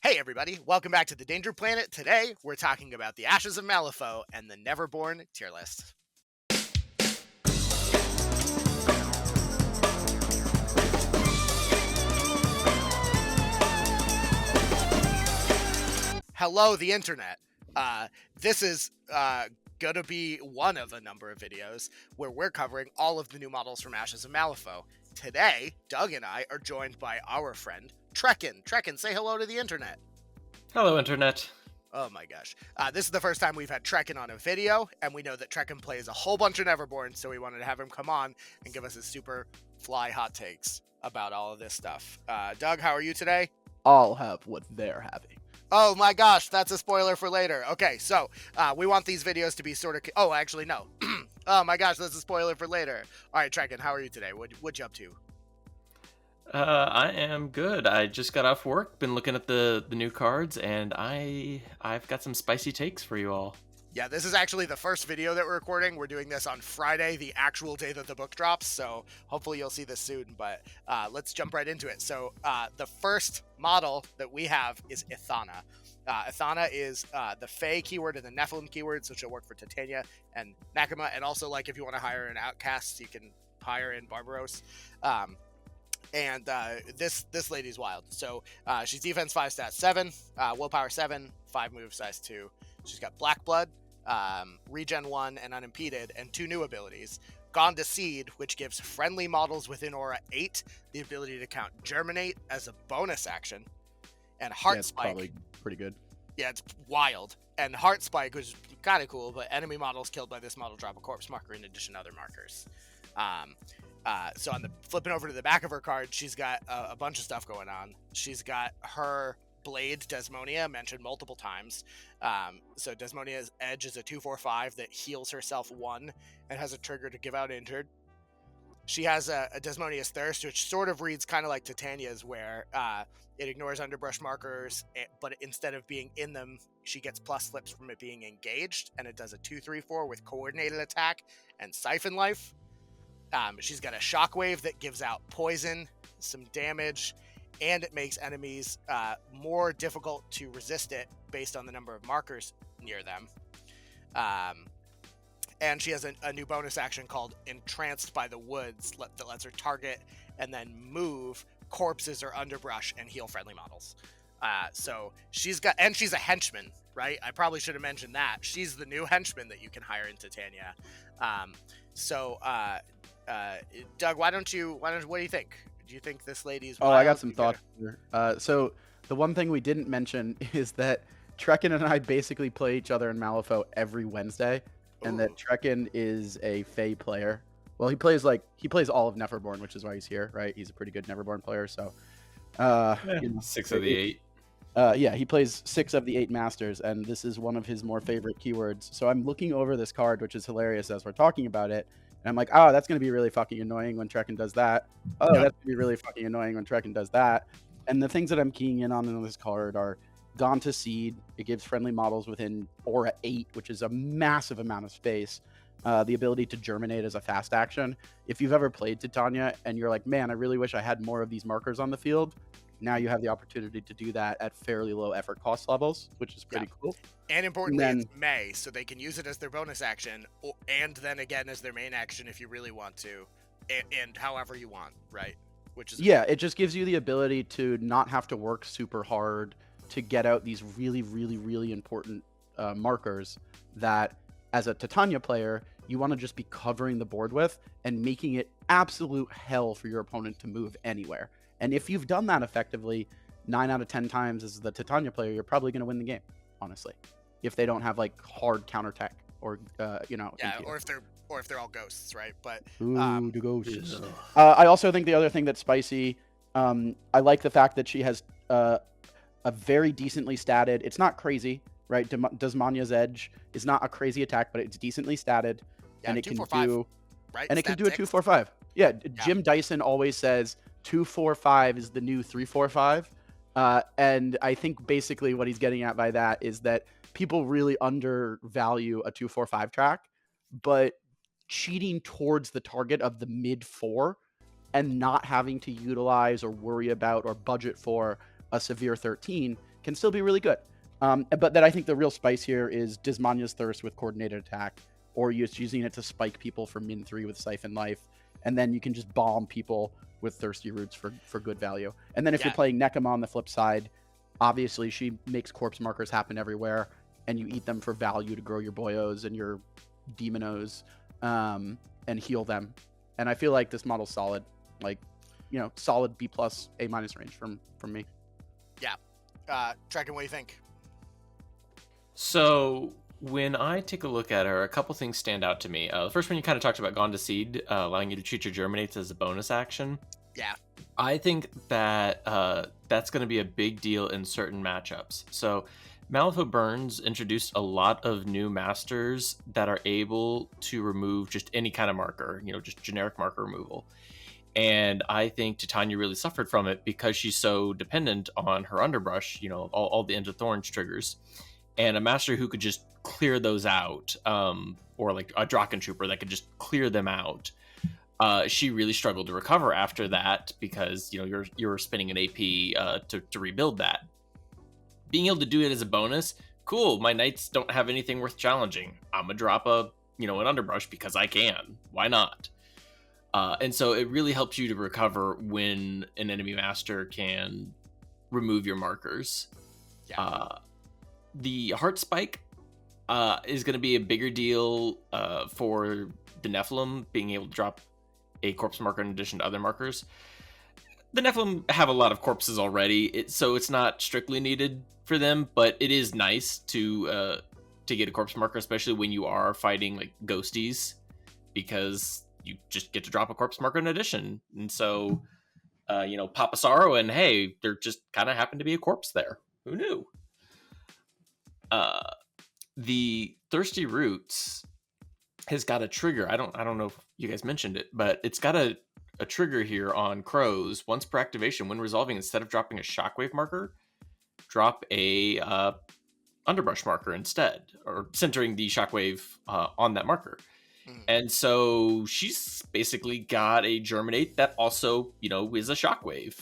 Hey everybody, welcome back to the Danger Planet. Today, we're talking about the Ashes of Malifaux and the Neverborn tier list. Hello, the internet. This is gonna be one of a number of videos where we're covering all of the new models from Ashes of Malifaux. Today, Doug and I are joined by our friend, Trekkin. Trekkin, say hello to the internet. Hello, Internet. Oh my gosh. This is the first time we've had Trekkin on a video, and we know that Trekkin plays a whole bunch of Neverborn, so we wanted to have him come on and give us his super fly hot takes about all of this stuff. Doug, how are you today? I'll have what they're having. Oh my gosh, that's a spoiler for later. Okay, so we want these videos to be sort of... Oh, actually, no. Oh my gosh, that's a spoiler for later. All right, Trekkin, how are you today? What you up to? I am good. I just got off work, been looking at the new cards, and I've got some spicy takes for you all. Yeah, this is actually the first video that we're recording. We're doing this on Friday, the actual day that the book drops, so hopefully you'll see this soon, but let's jump right into it. So the first model that we have is Ithanna. Ithanna is the Fae keyword and the Nephilim keyword, so she'll work for Titania and Nakama, and also, like, if you want to hire an outcast, you can hire in Barbaros. And this lady's wild. So she's defense 5, stat 7, willpower 7, 5 move, size 2. She's got Black Blood, regen 1, and unimpeded, and 2 new abilities. Gone to Seed, which gives friendly models within Aura 8 the ability to count Germinate as a bonus action. And Heart Spike. Probably pretty good. Yeah, it's wild. And Heart Spike, which is kind of cool, but enemy models killed by this model drop a corpse marker in addition to other markers. So on the flipping over to the back of her card, she's got a bunch of stuff going on. She's got her blade Desmonia mentioned multiple times. So Desmonia's Edge is a 2/4/5 that heals herself 1 and has a trigger to give out injured. She has a Desmonia's Thirst, which sort of reads kind of like Titania's, where it ignores underbrush markers, but instead of being in them, she gets plus flips from it being engaged, and it does a 2/3/4 with coordinated attack and siphon life. She's got a Shockwave that gives out poison, some damage, and it makes enemies more difficult to resist it based on the number of markers near them. And she has a new bonus action called Entranced by the Woods that lets her target and then move corpses or underbrush and heal friendly models. So she's a henchman, right? I probably should have mentioned that. She's the new henchman that you can hire in Titania. Doug, what do you think? Do you think this lady's wild? I got some thoughts here. So the one thing we didn't mention is that Trekkin and I basically play each other in Malifaux every Wednesday, and that Trekkin is a Fae player. Well, he plays all of Neverborn, which is why he's here, right? He's a pretty good Neverborn player, so 6 of the 8. Yeah, he plays 6 of the 8 masters, and this is one of his more favorite keywords. So I'm looking over this card, which is hilarious as we're talking about it, and I'm like, oh, that's going to be really fucking annoying when Trekkin does that. Oh, that's going to be really fucking annoying when Trekkin does that. And the things that I'm keying in on this card are Gone to Seed. It gives friendly models within Aura 8, which is a massive amount of space. The ability to Germinate as a fast action. If you've ever played Titania and you're like, man, I really wish I had more of these markers on the field, now you have the opportunity to do that at fairly low effort cost levels, which is pretty cool. And importantly, it's May, so they can use it as their bonus action, and then again as their main action if you really want to, and however you want, right? It just gives you the ability to not have to work super hard to get out these really, really, really important markers that, as a Titania player, you want to just be covering the board with and making it absolute hell for your opponent to move anywhere. And if you've done that effectively 9 out of 10 times as the Titania player, you're probably going to win the game, honestly. If they don't have like hard counterattack or or if they're all ghosts, right? But the ghosts. I also think the other thing that's spicy, I like the fact that she has a very decently statted. It's not crazy, right? Desmonia's Edge is not a crazy attack, but it's decently statted, and it can do, right? And it can do a 2/4/5. Yeah, Jim Dyson always says 2/4/5 is the new 3/4/5, and I think basically what he's getting at by that is that people really undervalue a 2/4/5 track, but cheating towards the target of the mid 4 and not having to utilize or worry about or budget for a severe 13 can still be really good. But then I think the real spice here is Dismanya's Thirst with coordinated attack, or using it to spike people for min 3 with Siphon Life, and then you can just bomb people with Thirsty Roots for good value. And then if you're playing Nekama on the flip side, obviously she makes corpse markers happen everywhere, and you eat them for value to grow your Boyos and your Demonos, and heal them. And I feel like this model's solid, like, solid B+, A- range from me. Yeah. Trekken, what do you think? So when I take a look at her, a couple things stand out to me. The first one, you kind of talked about Gone to Seed, allowing you to treat your Germinates as a bonus action. Yeah. I think that that's going to be a big deal in certain matchups. So Malifaux Burns introduced a lot of new masters that are able to remove just any kind of marker, just generic marker removal. And I think Titania really suffered from it because she's so dependent on her underbrush, all the End of Thorns triggers. And a master who could just clear those out, or like a Draken Trooper that could just clear them out. She really struggled to recover after that because, you're spending an AP to rebuild that. Being able to do it as a bonus, cool. My knights don't have anything worth challenging. I'm gonna drop an underbrush because I can. Why not? And so it really helps you to recover when an enemy master can remove your markers. Yeah. The Heart Spike is going to be a bigger deal for the Nephilim being able to drop a corpse marker in addition to other markers. The Nephilim have a lot of corpses already, so it's not strictly needed for them, but it is nice to get a corpse marker, especially when you are fighting like ghosties, because you just get to drop a corpse marker in addition. And so, Papa Sorrow, and hey, there just kind of happened to be a corpse there. Who knew? The Thirsty Roots has got a trigger. I don't know if you guys mentioned it, but it's got a trigger here on Crows. Once per activation, when resolving, instead of dropping a Shockwave marker, drop a Underbrush marker instead, or centering the Shockwave on that marker. And so she's basically got a Germinate that also, is a Shockwave,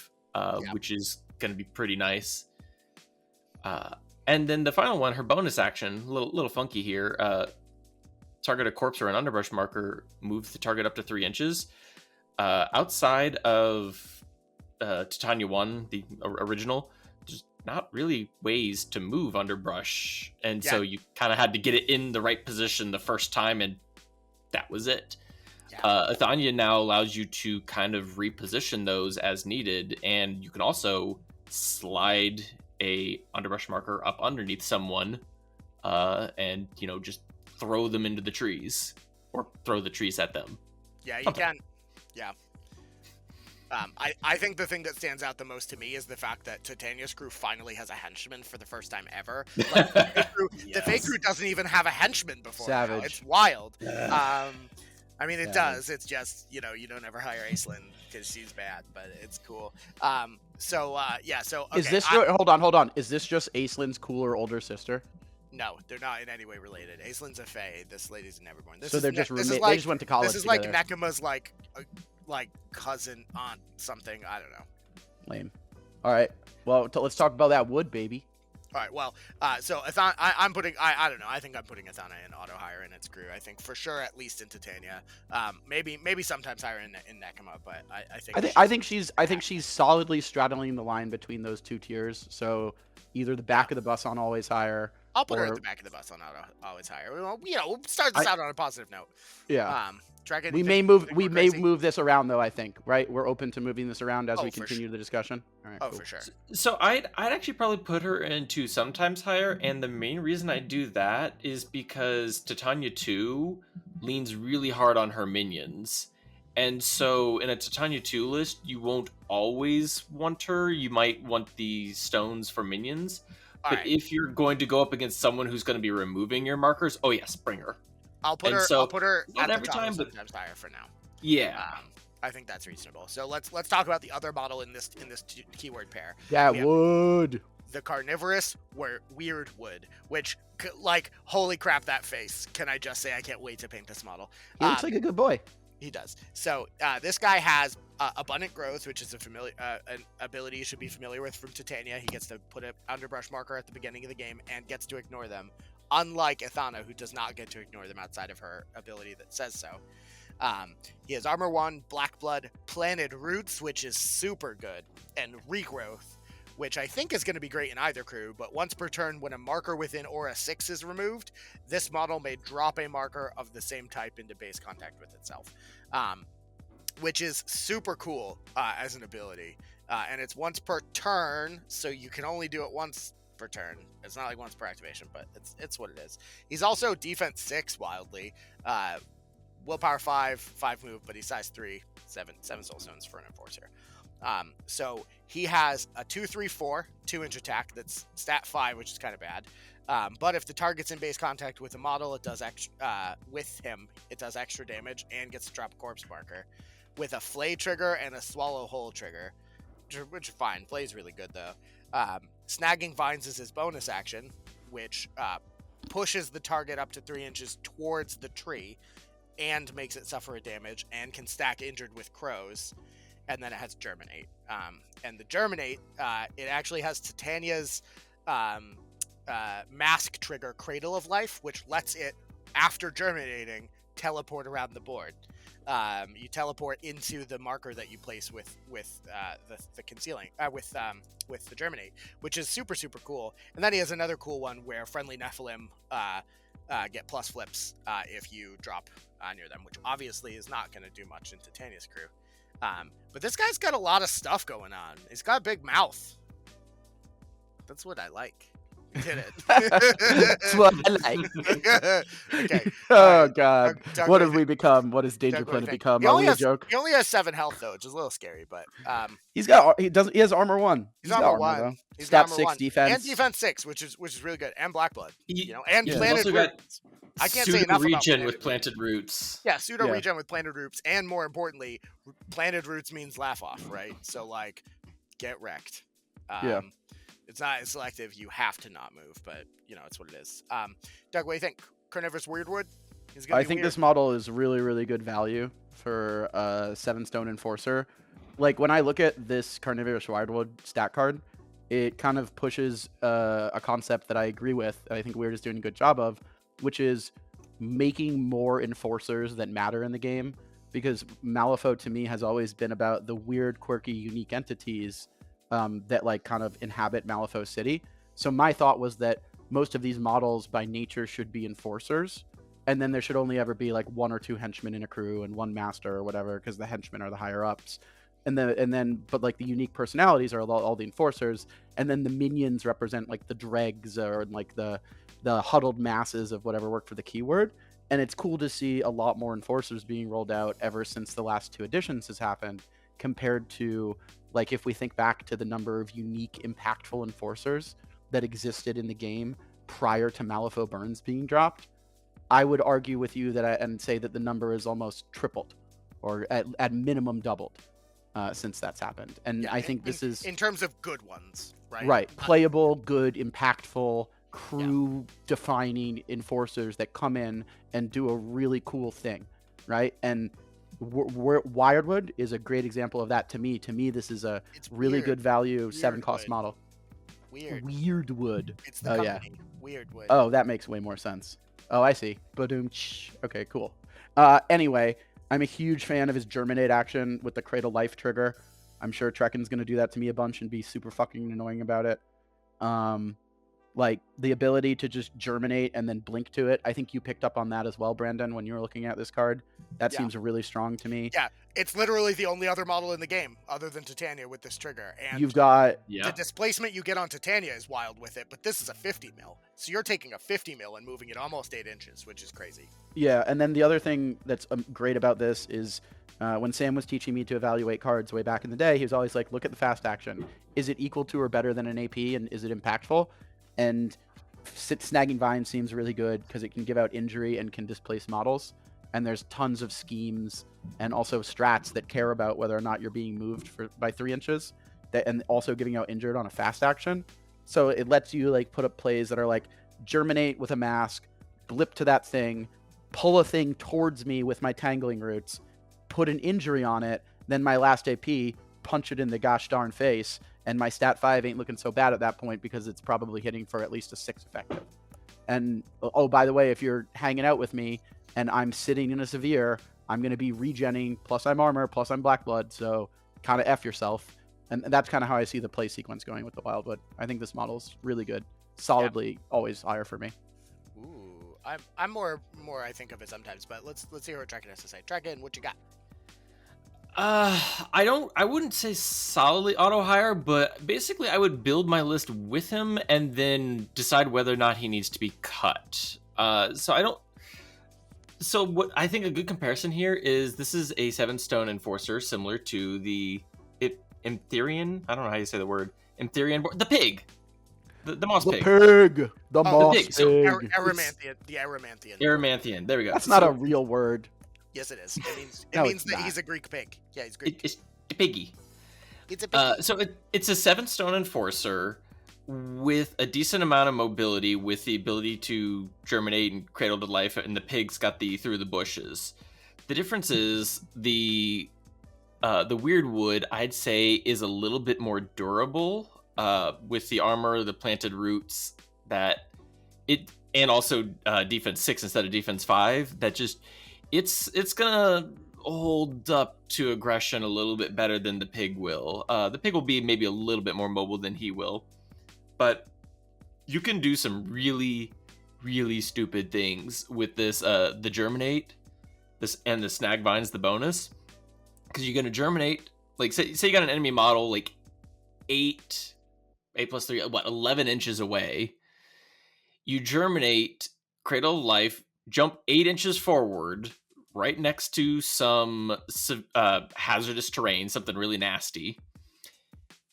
which is going to be pretty nice. And then the final one, her bonus action, a little funky here. Target a corpse or an underbrush marker, move the target up to 3 inches. Outside of Titania 1, the original, there's not really ways to move underbrush. And so you kind of had to get it in the right position the first time, and that was it. Ithanna now allows you to kind of reposition those as needed, and you can also slide a underbrush marker up underneath someone and just throw them into the trees, or throw the trees at them. Yeah, you can. Yeah. I think the thing that stands out the most to me is the fact that Titania's crew finally has a henchman for the first time ever. Like, the fake crew doesn't even have a henchman before. Savage. Now. It's wild. I mean, it does. It's just, you don't ever hire Aislinn because she's bad, but it's cool. So, okay, is this hold on? Is this just Aislinn's cooler older sister? No, they're not in any way related. Aislinn's a Fae. This lady's a Neverborn. So they're just roommates. They just went to college. This is together. like Nekama's like cousin, aunt, something. I don't know. Lame. All right. Well, let's talk about that wood, baby. All right. Well, so Ithanna, I'm putting. I don't know. I think I'm putting Ithanna in auto hire in its crew. I think for sure, at least in Titania. Maybe sometimes higher in Nekama, but I think she's solidly straddling the line between those two tiers. So either the back of the bus on always higher. I'll put her at the back of the bus on auto always higher. We'll start this out on a positive note. Yeah. Dragon, we may move this around though. I think, right? We're open to moving this around as we continue the discussion. All right, cool. For sure. So I'd actually probably put her into sometimes higher, and the main reason I do that is because Titania 2 leans really hard on her minions, and so in a Titania 2 list, you won't always want her. You might want the stones for minions, but if you're going to go up against someone who's going to be removing your markers, oh yes, bring her. I'll put her not at every the top, time, but sometimes higher for now. Yeah. I think that's reasonable. So let's talk about the other model in this keyword pair. Yeah, wood. The Carnivorous Wyrdwood, which, like, holy crap, that face. Can I just say I can't wait to paint this model. He looks like a good boy. He does. So this guy has Abundant Growth, which is a familiar an ability you should be familiar with from Titania. He gets to put an underbrush marker at the beginning of the game and gets to ignore them, unlike Ithanna, who does not get to ignore them outside of her ability that says so. He has Armor 1, Black Blood, Planted Roots, which is super good, and Regrowth, which I think is going to be great in either crew, but once per turn when a marker within Aura 6 is removed, this model may drop a marker of the same type into base contact with itself, which is super cool as an ability. And it's once per turn, so you can only do it once per turn. It's not like once per activation, but it's what it is. He's also defense 6, wildly. Willpower 5, 5 move, but he's size 3, 7 soul stones for an enforcer. So he has a 2/3/4 2-inch attack that's stat 5, which is kind of bad. But if the target's in base contact with a model, it does with him, it does extra damage and gets to drop a corpse marker with a flay trigger and a swallow whole trigger, which are fine. Flay's really good though. Snagging Vines is his bonus action, which pushes the target up to 3 inches towards the tree and makes it suffer a damage and can stack Injured with Crows. And then it has Germinate. And the Germinate, it actually has Titania's mask trigger, Cradle of Life, which lets it, after germinating, teleport around the board. You teleport into the marker that you place with the concealing, with the Germinate, which is super, super cool. And then he has another cool one where Friendly Nephilim get plus flips if you drop near them, which obviously is not going to do much in Titania's crew. But this guy's got a lot of stuff going on. He's got a big mouth. That's what I like. We did it. That's what I like. Okay. Oh God, Doug, what have we become? What has Danger Doug, Planet what do you think? become? He Are only we a has joke? He only has 7 health though, which is a little scary. But He has Armor 1. he's got armor 1. though. He's Stat armor 6 1. defense. And defense 6, which is really good. And Black Blood. And He's Planted also got Roots. I can't say enough about regen Planted with Roots. Planted Roots. Yeah, pseudo regen with Planted Roots, and more importantly, Planted Roots means laugh off, right? So like, get wrecked. Yeah. It's not as selective. You have to not move, but it's what it is. Doug, what do you think? Carnivorous Wyrdwood? I think this model is really, really good value for a 7-stone enforcer. Like when I look at this Carnivorous Wyrdwood stat card, it kind of pushes a concept that I agree with. I think Wyrd is doing a good job of, which is making more enforcers that matter in the game. Because Malifaux to me has always been about the weird, quirky, unique entities that like kind of inhabit Malifaux City. So my thought was that most of these models by nature should be enforcers, and then there should only ever be like 1 or 2 henchmen in a crew and 1 master or whatever, because the henchmen are the higher ups. But like the unique personalities are all the enforcers, and then the minions represent like the dregs or like the huddled masses of whatever worked for the keyword. And it's cool to see a lot more enforcers being rolled out ever since the last 2 editions has happened, compared to like if we think back to the number of unique, impactful enforcers that existed in the game prior to Malifaux Burns being dropped. I would argue with you and say that the number is almost tripled, or at minimum doubled, since that's happened. And I think this is in terms of good ones, right? Right, playable, good, impactful, crew-defining enforcers that come in and do a really cool thing, right? And Wyrdwood is a great example of that to me. To me, this is a really good value 7-cost model. Wyrdwood. It's the company. Wyrdwood. Oh, that makes way more sense. Oh, I see. Badoom. Okay, cool. Anyway, I'm a huge fan of his Germinate action with the Cradle Life trigger. I'm sure Trekkin's going to do that to me a bunch and be super fucking annoying about it. Like the ability to just germinate and then blink to it. I think you picked up on that as well, Brandon, when you were looking at this card. That seems really strong to me. Yeah, it's literally the only other model in the game other than Titania with this trigger. And you've got the displacement you get on Titania is wild with it, but this is a 50 mil. So you're taking a 50 mil and moving it almost 8 inches, which is crazy. Yeah, and then the other thing that's great about this is when Sam was teaching me to evaluate cards way back in the day, he was always like, look at the fast action. Is it equal to or better than an AP, and is it impactful? And Snagging Vine seems really good because it can give out injury and can displace models. And there's tons of schemes and also strats that care about whether or not you're being moved by 3 inches, and also giving out injured on a fast action. So it lets you like put up plays that are like germinate with a mask, blip to that thing, pull a thing towards me with my Tangling Roots, put an injury on it, then my last AP, punch it in the gosh darn face, and my stat 5 ain't looking so bad at that point because it's probably hitting for at least a 6 effective. And oh, by the way, if you're hanging out with me and I'm sitting in a severe, I'm going to be regenning, plus I'm armor, plus I'm black blood, so kind of F yourself. And that's kind of how I see the play sequence going with the Wyrdwood. I think this model's really good. Solidly always higher for me. Ooh, I'm more I think of it sometimes, but let's hear what Draken has to say. Draken, what you got? I wouldn't say solidly auto hire, but basically I would build my list with him and then decide whether or not he needs to be cut. So what I think a good comparison here is this is a 7-stone enforcer similar to the Emtherian. I don't know how you say the word. Emtherian, the pig. The moss pig. The moss pig. pig. So, Aramanthian. The Aramanthian. Aramanthian. There we go. That's not a real word. Yes, it is. It No, means it's that not. he's a Greek pig. Yeah, he's Greek. It's a piggy. It's a piggy. So it's a 7-stone enforcer with a decent amount of mobility, with the ability to germinate and cradle to life, and the pig's got the through the bushes. The difference is the Wyrdwood, I'd say, is a little bit more durable with the armor, the planted roots, and also defense 6 instead of defense 5. That just it's gonna hold up to aggression a little bit better than the pig will. The pig will be maybe a little bit more mobile than he will, but you can do some really, really stupid things with this. The germinate, this and the snag vines, the bonus, because you're gonna germinate. Like say you got an enemy model like 8 plus 3, 11 inches away. You germinate, cradle of life, jump 8 inches forward, right next to some hazardous terrain, something really nasty.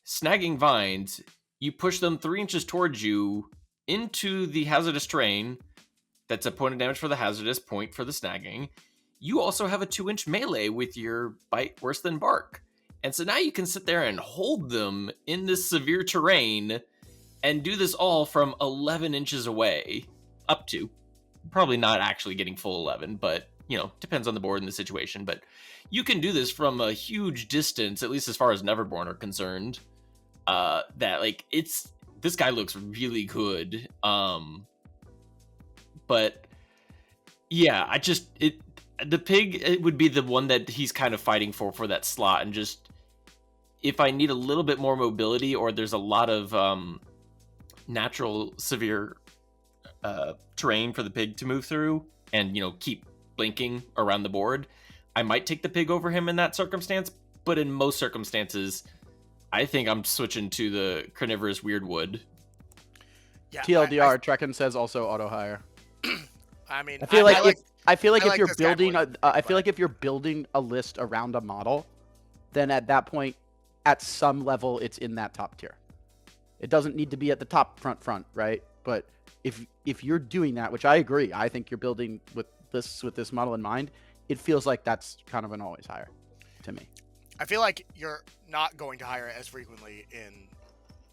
Snagging vines, you push them 3 inches towards you into the hazardous terrain. That's a point of damage for the hazardous, point for the snagging. You also have a 2-inch melee with your bite worse than bark. And so now you can sit there and hold them in this severe terrain and do this all from 11 inches away, up to. Probably not actually getting full 11, but, depends on the board and the situation. But you can do this from a huge distance, at least as far as Neverborn are concerned. This guy looks really good. But, yeah, the pig, it would be the one that he's kind of fighting for that slot. And just, if I need a little bit more mobility, or there's a lot of natural severe terrain for the pig to move through and keep blinking around the board, I might take the pig over him in that circumstance. But in most circumstances, I think I'm switching to the Carnivorous Wyrdwood. Yeah, TLDR, Trekken says also auto hire. I mean, I feel like if you're this guy building more, I feel like if you're building a list around a model, then at that point, at some level, it's in that top tier. It doesn't need to be at the top front, right? But if you're doing that, which I agree, I think you're building with this model in mind, it feels like that's kind of an always hire to me. I feel like you're not going to hire as frequently in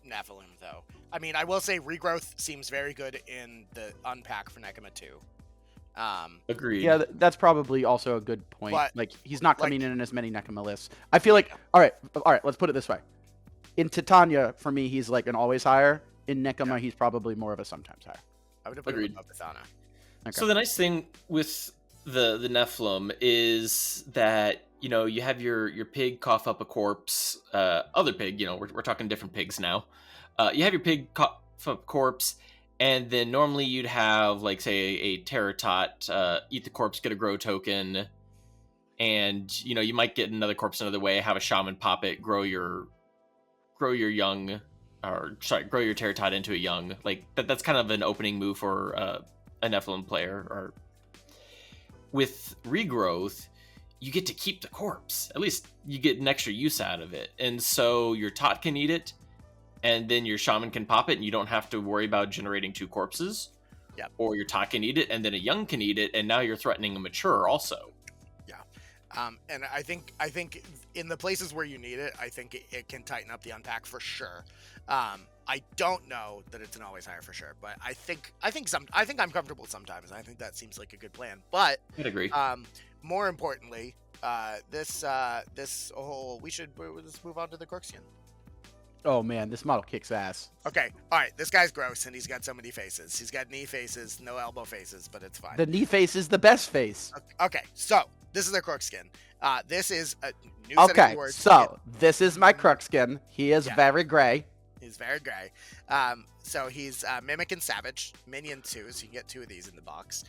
Nephilim, though. I mean, I will say regrowth seems very good in the unpack for Nekema 2. Agreed. Yeah, that's probably also a good point. But, like, he's not coming in as many Nekema lists. I feel like, all right, let's put it this way. In Titania, for me, he's like an always hire. In Nekema, he's probably more of a sometimes hire. I would have put him above Ithanna. Okay. So the nice thing with the Nephilim is that you have your pig cough up a corpse, other pig. We're talking different pigs now. You have your pig cough up a corpse, and then normally you'd have like say a Terratot eat the corpse, get a grow token, and you might get another corpse another way. Have a shaman pop it, grow your young. Grow your Terratot into a young. Like that's kind of an opening move for a Nephilim player. Or with regrowth, you get to keep the corpse. At least you get an extra use out of it. And so your Tot can eat it, and then your Shaman can pop it, and you don't have to worry about generating 2 corpses. Yeah. Or your Tot can eat it, and then a young can eat it, and now you're threatening a mature also. And I think in the places where you need it, I think it can tighten up the unpack for sure. I don't know that it's an always hire for sure, but I think I'm comfortable sometimes. I think that seems like a good plan. But I'd agree. More importantly, let's move on to the Crookskin. Oh man, this model kicks ass. Okay, all right. This guy's gross, and he's got so many faces. He's got knee faces, no elbow faces, but it's fine. The knee face is the best face. Okay, so this is the Crookskin. This is a new set of Okay, keywords. so this is my Crookskin. He is very gray. He's very gray. So he's Mimic and Savage, minion 2, so you can get 2 of these in the box.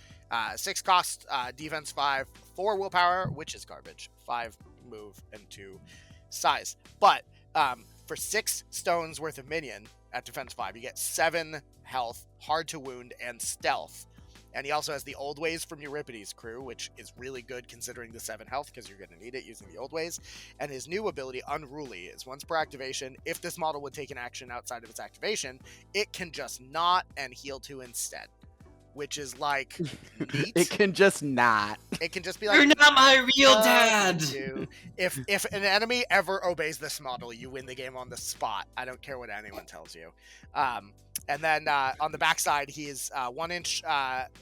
6 cost, defense 5, 4 willpower, which is garbage, 5 move, and 2 size. But for 6 stones worth of minion at defense 5, you get 7 health, hard to wound, and stealth. And he also has the Old Ways from Euripides crew, which is really good considering the 7 health, because you're going to need it using the Old Ways. And his new ability, Unruly, is once per activation, if this model would take an action outside of its activation, it can just not and heal 2 instead. Which is like neat. It can just not. It can just be like, You're not my real dad. If an enemy ever obeys this model, you win the game on the spot. I don't care what anyone tells you. And then on the backside, he is 1-inch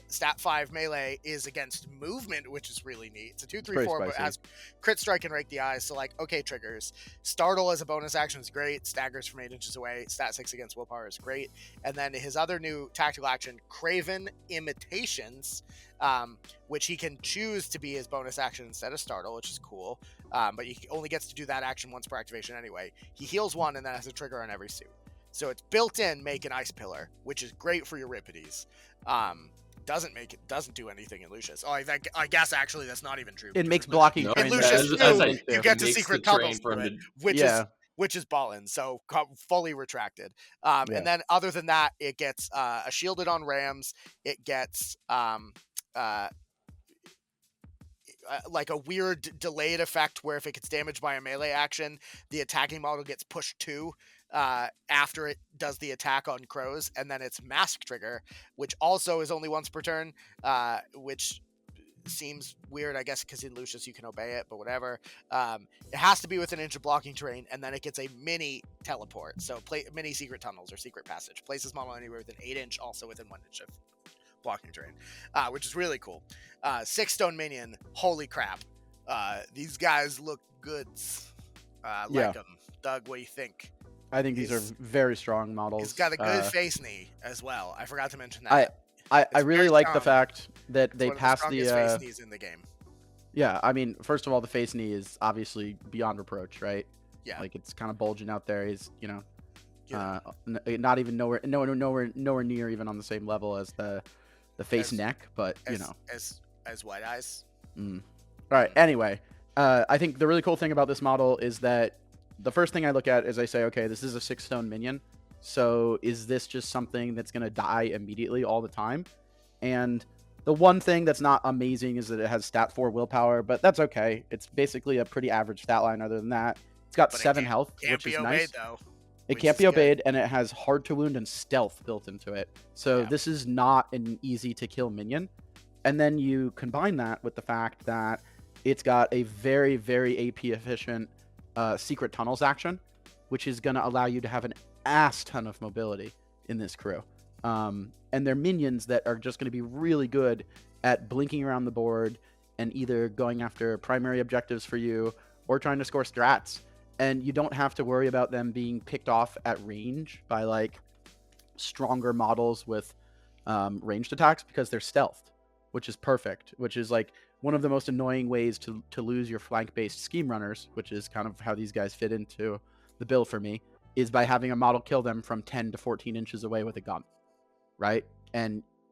stat 5 melee is against movement, which is really neat. It's a 2/3/4, but has crit strike and rake the eyes. So like, okay, triggers. Startle as a bonus action is great. Staggers from 8 inches away. Stat 6 against willpower is great. And then his other new tactical action, Craven Imitations, which he can choose to be his bonus action instead of Startle, which is cool. But he only gets to do that action once per activation anyway. He heals 1 and then has a trigger on every suit. So it's built in make an ice pillar, which is great for Euripides. Doesn't do anything in Lucius. Oh, I guess actually that's not even true. It makes blocking. In Lucius you get to secret tunnels from it, which is ballin', so fully retracted. And then other than that, it gets a shielded on rams. It gets like a weird delayed effect where if it gets damaged by a melee action, the attacking model gets pushed 2 after it does the attack on crows, and then it's mask trigger, which also is only once per turn, which seems weird, I guess, because in Lucius you can obey it, but whatever. It has to be within an inch of blocking terrain, and then it gets a mini teleport, so mini secret tunnels or secret passage. Places model anywhere within 8 inch, also within 1 inch of blocking terrain, which is really cool. 6 stone minion, holy crap. These guys look good. Like them. Doug, what do you think? I think these are very strong models. He's got a good face knee as well. I forgot to mention that. I really like the fact that they passed the face knees in the game. Yeah, I mean, first of all, the face knee is obviously beyond reproach, right? Yeah, like it's kind of bulging out there. He's not even nowhere near even on the same level as the face neck, but as White Eyes. All right. Anyway, I think the really cool thing about this model is that the first thing I look at is I say, okay, this is a 6 stone minion. So is this just something that's going to die immediately all the time? And the one thing that's not amazing is that it has stat 4 willpower, but that's okay. It's basically a pretty average stat line other than that. It's got 7 health, which is nice. It can't be obeyed, and it has hard to wound and stealth built into it. So this is not an easy to kill minion. And then you combine that with the fact that it's got a very, very AP efficient secret tunnels action, which is going to allow you to have an ass ton of mobility in this crew. And they're minions that are just going to be really good at blinking around the board and either going after primary objectives for you or trying to score strats. And you don't have to worry about them being picked off at range by like stronger models with ranged attacks because they're stealthed, which is perfect, which is like one of the most annoying ways to lose your flank-based scheme runners, which is kind of how these guys fit into the bill for me, is by having a model kill them from 10 to 14 inches away with a gun, right?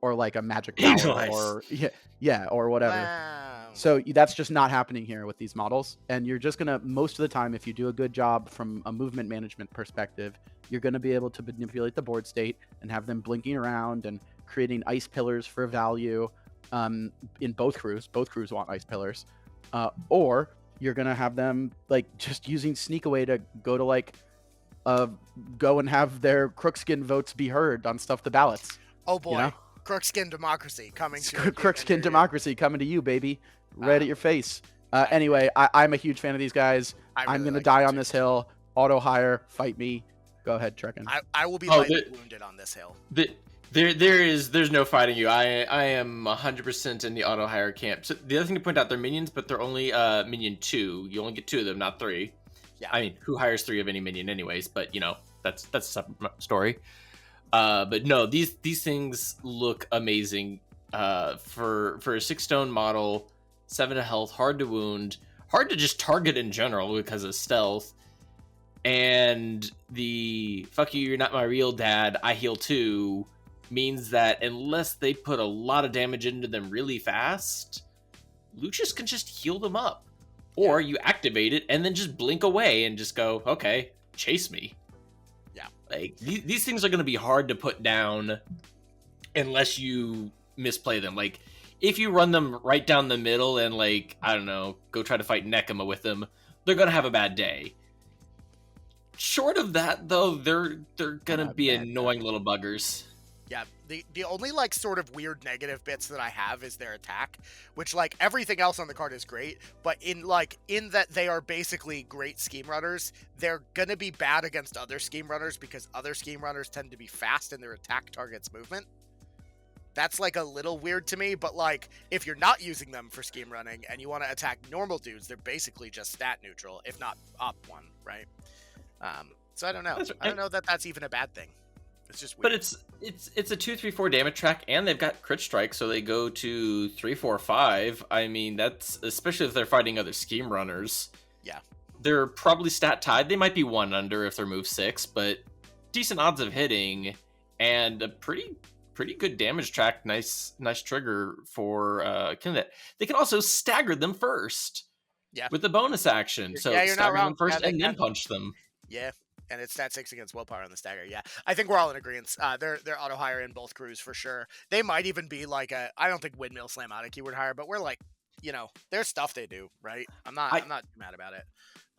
Or like a magic power or whatever. Wow. So that's just not happening here with these models. And you're just going to, most of the time, if you do a good job from a movement management perspective, you're going to be able to manipulate the board state and have them blinking around and creating ice pillars for value in both crews. Both crews want ice pillars. Or you're going to have them like just using sneak away to go to like go and have their Crookskin votes be heard on Stuff the Ballots. Oh boy, you know? Crookskin democracy coming to Crookskin democracy coming to you, baby, right at your face. Anyway, I'm a huge fan of these guys. I'm gonna die on this hill. Auto hire, fight me. Go ahead, Trekken. I will be lightly wounded on this hill. There's no fighting you. I am 100% in the auto hire camp. So the other thing to point out, they're minions, but they're only minion 2. You only get 2 of them, not 3. Yeah. I mean, who hires 3 of any minion anyways? But you know, that's a separate story. But no, these things look amazing. For a 6 stone model, 7 health, hard to wound, hard to just target in general because of stealth. And the fuck you, you're not my real dad, I heal too, means that unless they put a lot of damage into them really fast, Lucius can just heal them up. Or you activate it and then just blink away and just go, okay, chase me. Yeah. Like, these things are going to be hard to put down unless you misplay them. Like, if you run them right down the middle and, like, I don't know, go try to fight Nekema with them, they're going to have a bad day. Short of that, though, they're going to be annoying little buggers. Yeah, the only, like, sort of weird negative bits that I have is their attack, which, like, everything else on the card is great, but in that they are basically great scheme runners, they're gonna be bad against other scheme runners because other scheme runners tend to be fast and their attack targets movement. That's, like, a little weird to me, but, like, if you're not using them for scheme running and you want to attack normal dudes, they're basically just stat neutral, if not up one, right? So I don't know. I don't know that that's even a bad thing. It's just weird. But it's a 2-3-4 damage track, and they've got crit strike, so they go to 3-4-5. I mean, that's especially if they're fighting other scheme runners. Yeah, they're probably stat tied. They might be 1 under if they're move 6, but decent odds of hitting and a pretty good damage track. Nice trigger for Kindet. They can also stagger them first. Yeah, with the bonus action. So you're stagger not wrong. them first Yeah, and then punch them. Yeah. And it's stat 6 against willpower on the stagger. Yeah, I think we're all in agreement. They're auto hire in both crews for sure. They might even be like I don't think windmill slam out a keyword hire, but we're like, you know, there's stuff they do, right? I'm not mad about it.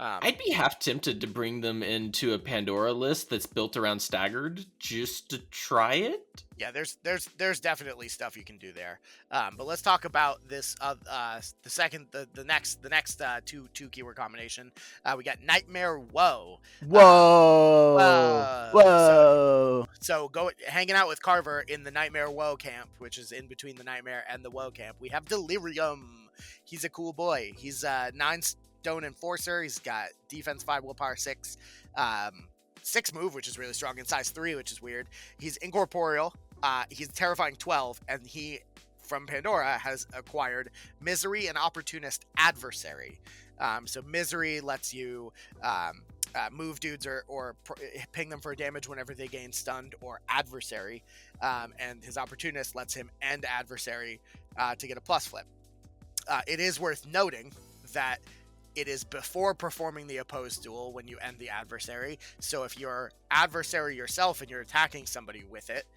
I'd be half tempted to bring them into a Pandora list that's built around staggered just to try it. Yeah, there's definitely stuff you can do there. But let's talk about this. The next two keyword combination. We got Nightmare Woe. Whoa. So go hanging out with Carver in the Nightmare Woe camp, which is in between the Nightmare and the Woe camp. We have Delirium. He's a cool boy. He's 9 stone enforcer. He's got defense 5, willpower 6, 6 move, which is really strong, and size 3, which is weird. He's incorporeal. He's terrifying 12, and he from Pandora has acquired Misery and Opportunist Adversary. So Misery lets you move dudes or ping them for damage whenever they gain stunned or adversary, and his Opportunist lets him end adversary to get a plus flip. It is worth noting that it is before performing the opposed duel when you end the adversary. So if you're adversary yourself and you're attacking somebody with it,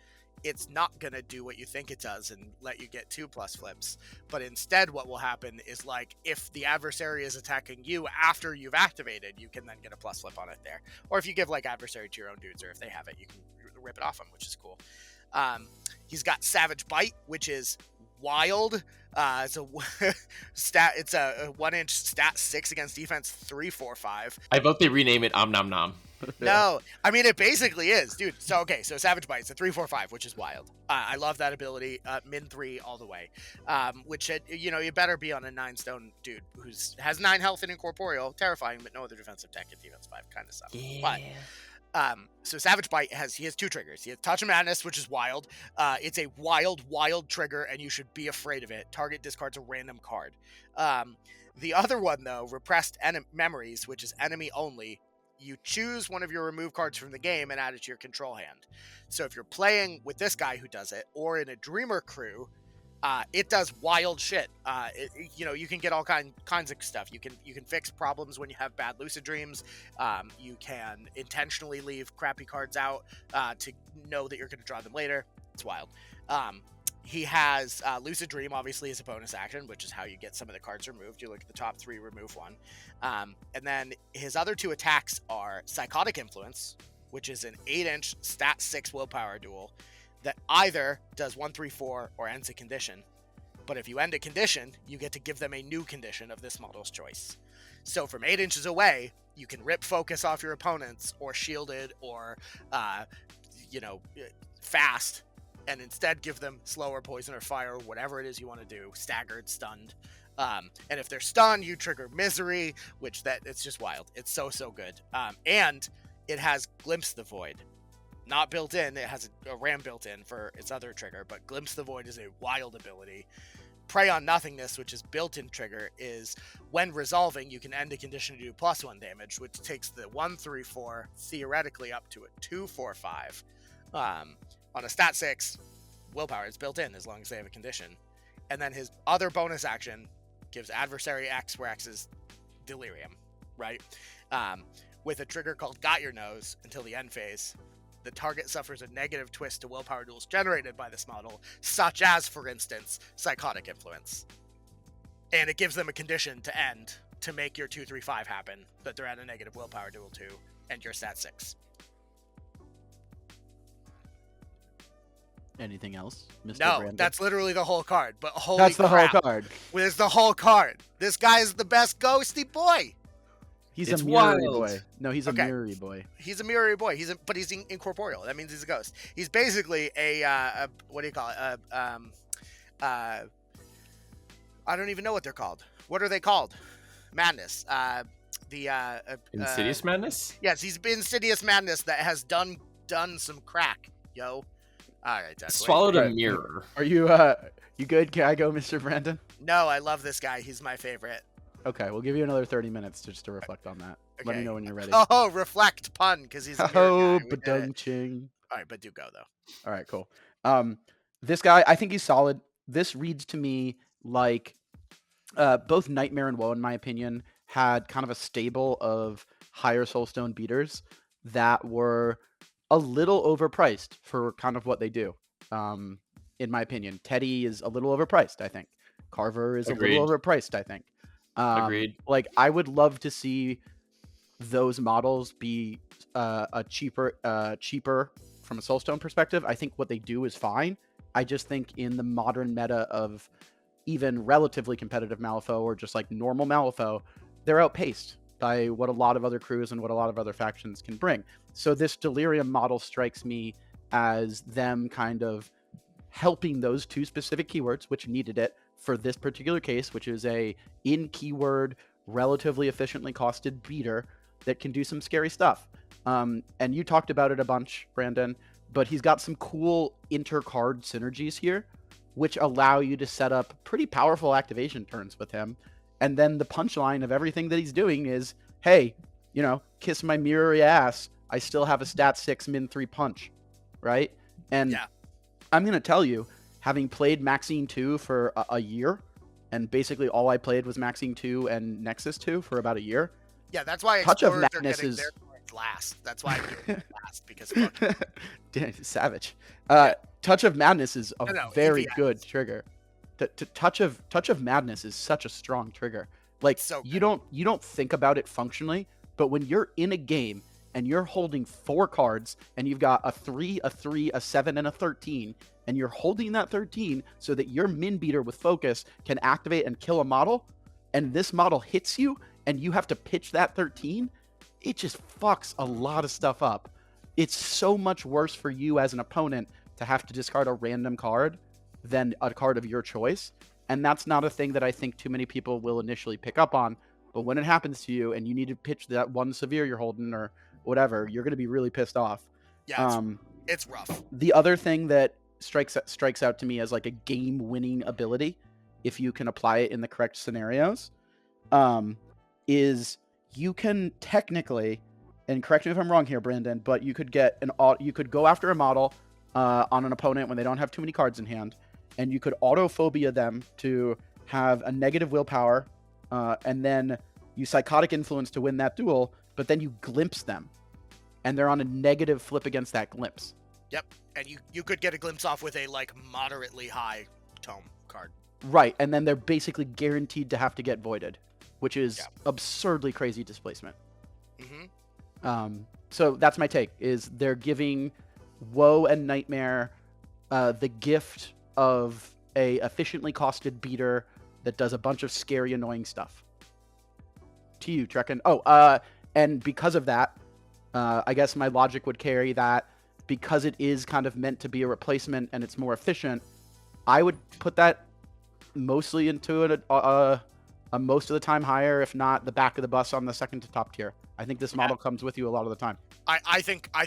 it's not going to do what you think it does and let you get 2 plus flips. But instead what will happen is, like, if the adversary is attacking you after you've activated, you can then get a plus flip on it there. Or if you give, like, adversary to your own dudes, or if they have it, you can rip it off them, which is cool. He's got Savage Bite, which is wild. It's a 1-inch stat 6 against defense 3-4-5. I vote they rename it Om Nom Nom. No, I mean, it basically is, dude. So Savage Bite, it's a 3-4-5, which is wild. I love that ability. Min 3 all the way. Which, you better be on a 9 stone dude has 9 health and incorporeal, terrifying, but no other defensive tech and defense 5 kind of stuff. Yeah. But so Savage Bite has 2 triggers. He has Touch of Madness, which is wild. It's a wild trigger, and you should be afraid of it. Target discards a random card. The other one, though, Repressed Memories, which is enemy only. You choose one of your remove cards from the game and add it to your control hand. So if you're playing with this guy who does it, or in a Dreamer crew, it does wild shit. You can get all kinds of stuff. You can fix problems when you have bad lucid dreams. You can intentionally leave crappy cards out to know that you're going to draw them later. It's wild. He has Lucid Dream, obviously, as a bonus action, which is how you get some of the cards removed. You look at the top 3, remove 1. And then his other 2 attacks are Psychotic Influence, which is an 8-inch stat 6 willpower duel that either does 1-3-4 or ends a condition. But if you end a condition, you get to give them a new condition of this model's choice. So from 8 inches away, you can rip focus off your opponents, or shielded, or fast, and instead give them slower, poison, or fire, whatever it is you want to do, staggered, stunned. And if they're stunned, you trigger Misery, which it's just wild. It's so good. And it has Glimpse the Void. Not built in, it has a ram built in for its other trigger, but Glimpse the Void is a wild ability. Prey on Nothingness, which is built-in trigger, is when resolving, you can end a condition to do +1 damage, which takes the 1/3/4 theoretically up to a 2/4/5. On a stat 6, willpower is built in as long as they have a condition. And then his other bonus action gives adversary X, where X is Delirium, right? With a trigger called Got Your Nose until the end phase. The target suffers a negative twist to willpower duels generated by this model, such as, for instance, Psychotic Influence. And it gives them a condition to end to make your 2/3/5 happen, that they're at a negative willpower duel to, and your stat 6. Anything else, Mr. No, Brandon? that's literally the whole card. But holy That's the crap, whole card. There's the whole card. This guy is the best ghosty boy. He's It's a mirrory wild. boy. No, he's a Okay. mirrory boy. He's a mirrory boy. But he's incorporeal. That means he's a ghost. He's basically a what do you call it? I don't even know what they're called. What are they called? Madness. Insidious Madness? Yes, he's been Insidious Madness that has done some crack, yo. All right, Doug. Swallowed a Right. mirror. Are you you good? Can I go, Mr. Brandon? No, I love this guy. He's my favorite. Okay, we'll give you another 30 minutes just to reflect on that. Let me Okay. know when you're ready. Oh, reflect pun, because he's a Oh, mirror guy. We did it. badung-ching. All right, but do go though. All right, cool. This guy, I think he's solid. This reads to me like both Nightmare and Woe, in my opinion, had kind of a stable of higher Soulstone beaters that were a little overpriced for kind of what they do. In my opinion, Teddy is a little overpriced, I think. Carver is Agreed. a little overpriced, I think. Agreed. Like, I would love to see those models be cheaper from a Soulstone perspective. I think what they do is fine. I just think in the modern meta of even relatively competitive Malifaux or just like normal Malifaux, they're outpaced by what a lot of other crews and what a lot of other factions can bring. So this Delirium model strikes me as them kind of helping those two specific keywords, which needed it for this particular case, which is a in-keyword, relatively efficiently costed beater that can do some scary stuff. And you talked about it a bunch, Brandon, but he's got some cool inter-card synergies here, which allow you to set up pretty powerful activation turns with him. And then the punchline of everything that he's doing is, hey, kiss my mirrory ass, I still have a stat 6 min 3 punch, right? And Yeah. I'm going to tell you, having played Maxine 2 for a year, and basically all I played was Maxine 2 and Nexus 2 for about a year. Yeah, that's why Touch of Explorers are Madness getting is- their cards last. That's why I'm doing it last, because fuck. Damn, savage. Yeah. Touch of Madness is a No, very EVS. good trigger. Touch of Madness is such a strong trigger. Like, So you good. don't think about it functionally, but when you're in a game and you're holding 4 cards and you've got a 3, a 3, a 7, and a 13, and you're holding that 13 so that your min beater with focus can activate and kill a model, and this model hits you and you have to pitch that 13, it just fucks a lot of stuff up. It's so much worse for you as an opponent to have to discard a random card than a card of your choice. And that's not a thing that I think too many people will initially pick up on. But when it happens to you and you need to pitch that one severe you're holding or whatever, you're going to be really pissed off. Yeah, it's rough. The other thing that strikes out to me as like a game-winning ability, if you can apply it in the correct scenarios, is you can technically, and correct me if I'm wrong here, Brandon, but you could go after a model on an opponent when they don't have too many cards in hand, and you could autophobia them to have a negative willpower, and then you psychotic influence to win that duel, but then you glimpse them, and they're on a negative flip against that glimpse. Yep, and you could get a glimpse off with a moderately high tome card. Right, and then they're basically guaranteed to have to get voided, which is absurdly crazy displacement. Mm-hmm. So that's my take, is they're giving Woe and Nightmare the gift of a efficiently costed beater that does a bunch of scary, annoying stuff. To you, Trekken. And because of that, I guess my logic would carry that because it is kind of meant to be a replacement and it's more efficient, I would put that mostly into a most of the time higher, if not the back of the bus on the second to top tier. I think this model comes with you a lot of the time. I think I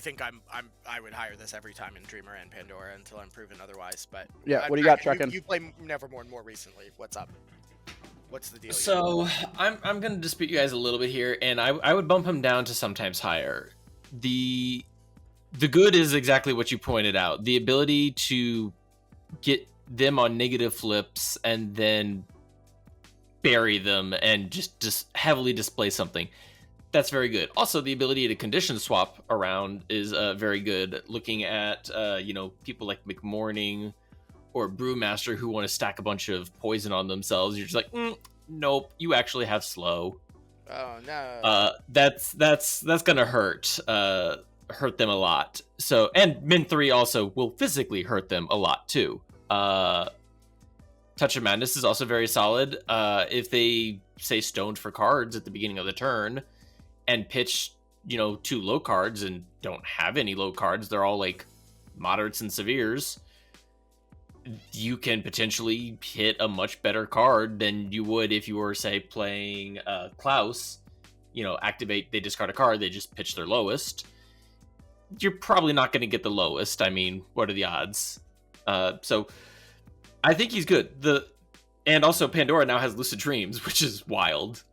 would hire this every time in Dreamer and Pandora until I'm proven otherwise. But yeah, what do you got, Trekken? You play Neverborn more recently. What's up? What's the deal? So I'm gonna dispute you guys a little bit here, and I would bump him down to sometimes higher. The good is exactly what you pointed out. The ability to get them on negative flips and then bury them and just heavily display something. That's very good. Also, the ability to condition swap around is very good. Looking at people like McMorning or Brewmaster who want to stack a bunch of poison on themselves, you're just like, nope, you actually have slow. Oh no. That's gonna hurt them a lot. So, and Min 3 also will physically hurt them a lot too. Touch of Madness is also very solid. If they say stoned for cards at the beginning of the turn and pitch, 2 low cards and don't have any low cards, they're all like moderates and severes, you can potentially hit a much better card than you would if you were, say, playing Klaus. Activate, they discard a card, they just pitch their lowest. You're probably not going to get the lowest. I mean, what are the odds? So I think he's good. And also Pandora now has Lucid Dreams, which is wild.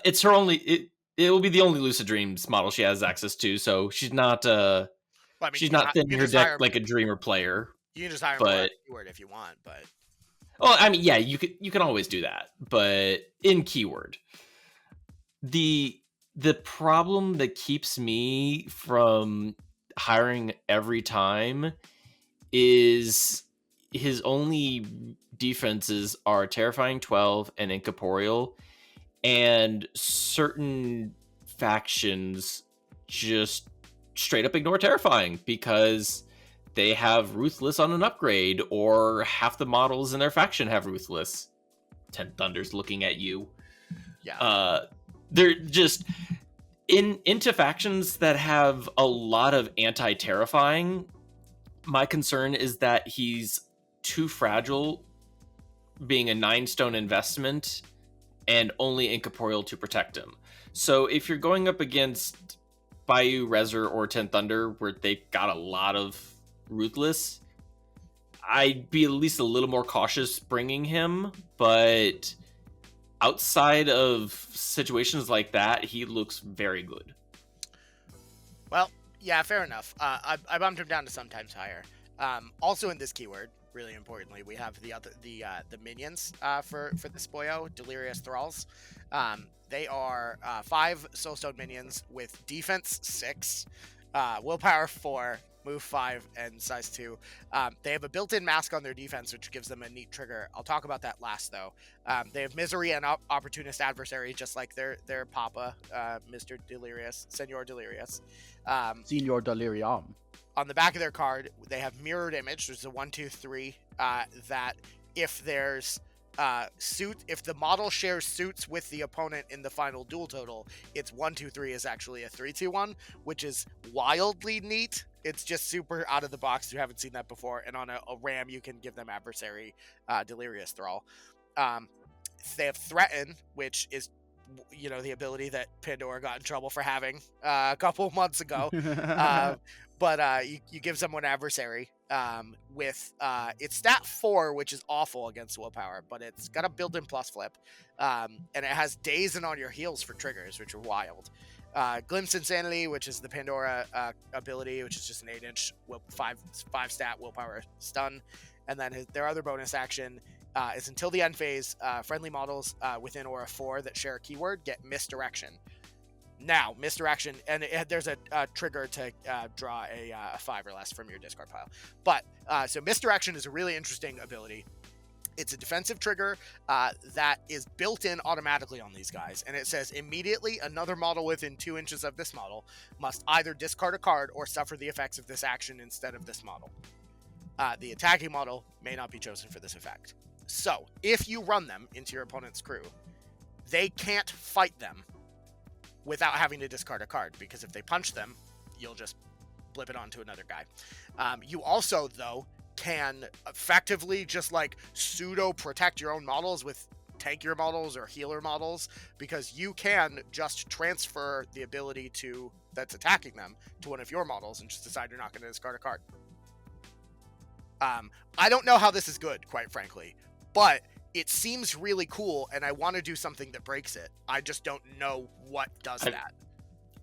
It's her only. It will be the only Lucid Dreams model she has access to, so she's not. She's not thinning her deck like a Dreamer player. You can just hire more keyword if you want, but. Well, I mean, yeah, you can always do that, but in keyword, the problem that keeps me from hiring every time is his only defenses are Terrifying 12 and Incorporeal, and certain factions just straight up ignore Terrifying because they have Ruthless on an upgrade, or half the models in their faction have Ruthless. 10 Thunder's looking at you. Yeah. They're just into factions that have a lot of anti-Terrifying. My concern is that he's too fragile, being a 9-stone investment and only Incorporeal to protect him. So if you're going up against Bayou, Rezer, or 10 Thunder, where they've got a lot of Ruthless, I'd be at least a little more cautious bringing him. But outside of situations like that, he looks very good. Well, yeah, fair enough. I bumped him down to sometimes higher. Also in this keyword, really importantly, we have the minions for this boyo, Delirious Thralls. They are 5 Soulstone minions with defense 6, willpower 4, move 5, and size 2. They have a built-in mask on their defense, which gives them a neat trigger. I'll talk about that last, though. They have Misery and Opportunist Adversary, just like their papa, Mr. Delirious, Senor Delirious. Senor Delirium. On the back of their card, they have Mirrored Image, which is a 1/2/3, that if there's if the model shares suits with the opponent in the final duel total, its 1/2/3 is actually a 3/2/1, which is wildly neat. It's just super out of the box. You haven't seen that before. And on a ram, you can give them Adversary, Delirious Thrall. They have Threaten, which is, the ability that Pandora got in trouble for having a couple months ago. But you give someone Adversary with it's stat 4, which is awful against willpower, but it's got a built-in plus flip, and it has Daze and On Your Heels for triggers, which are wild. Glimpse Insanity, which is the Pandora ability, which is just an 8-inch 5 stat willpower stun, and then their other bonus action is until the end phase, friendly models within Aura 4 that share a keyword get Misdirection. Now, Misdirection, and there's a trigger to draw a 5 or less from your discard pile. But, so Misdirection is a really interesting ability. It's a defensive trigger that is built in automatically on these guys. And it says, immediately another model within 2 inches of this model must either discard a card or suffer the effects of this action instead of this model. The attacking model may not be chosen for this effect. So, if you run them into your opponent's crew, they can't fight them without having to discard a card, because if they punch them, you'll just blip it onto another guy. You also, though, can effectively just like pseudo protect your own models with tankier models or healer models, because you can just transfer the ability to that's attacking them to one of your models and just decide you're not going to discard a card. I don't know how this is good, quite frankly, but it seems really cool, and I want to do something that breaks it. I just don't know what does that.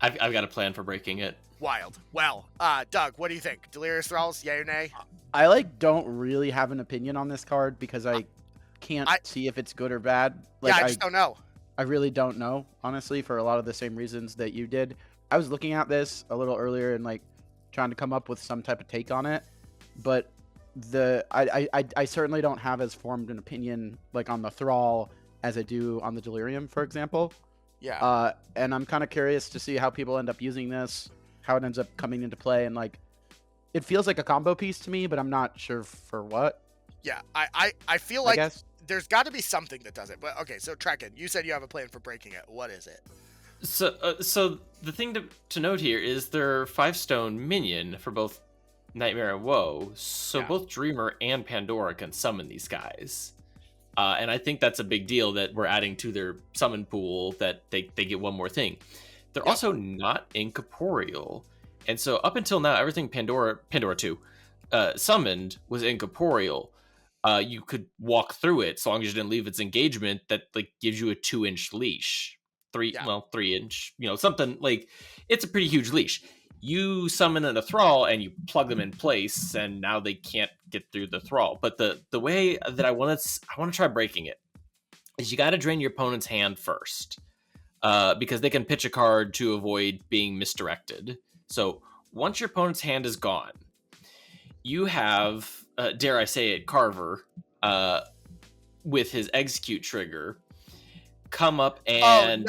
I've got a plan for breaking it. Wild. Well, Doug, what do you think? Delirious Thralls, yay or nay? I like don't really have an opinion on this card because I can't see if it's good or bad. Like, I just don't know. I really don't know, honestly, for a lot of the same reasons that you did. I was looking at this a little earlier and like trying to come up with some type of take on it, but I certainly don't have as formed an opinion like on the Thrall as I do on the Delirium, for example. Yeah. And I'm kind of curious to see how people end up using this, how it ends up coming into play, and like it feels like a combo piece to me, but I'm not sure for what. Yeah, I feel like there's got to be something that does it. But okay, so Trekken, you said you have a plan for breaking it. What is it? So the thing to note here is they're 5-stone minion for both Nightmare and Woe, so both Dreamer and Pandora can summon these guys. And I think that's a big deal that we're adding to their summon pool, that they get one more thing. They're also not incorporeal. And so up until now, everything Pandora 2 summoned was incorporeal. You could walk through it so long as you didn't leave its engagement. That like gives you a 2-inch leash. 3-inch, something like it's a pretty huge leash. You summon a Thrall and you plug them in place, and now they can't get through the Thrall. But the way that I want to try breaking it is you got to drain your opponent's hand first, because they can pitch a card to avoid being misdirected. So once your opponent's hand is gone, you have, dare I say it, Carver, with his execute trigger, come up and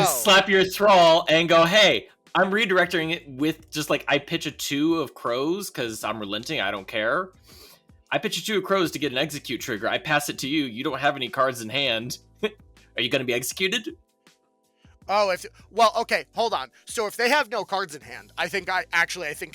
slap your Thrall and go, hey, I'm redirecting it with just like I pitch a 2 of crows because I'm relenting. I don't care. I pitch a 2 of crows to get an execute trigger. I pass it to you. You don't have any cards in hand. Are you going to be executed? Oh, okay, hold on. So if they have no cards in hand, I think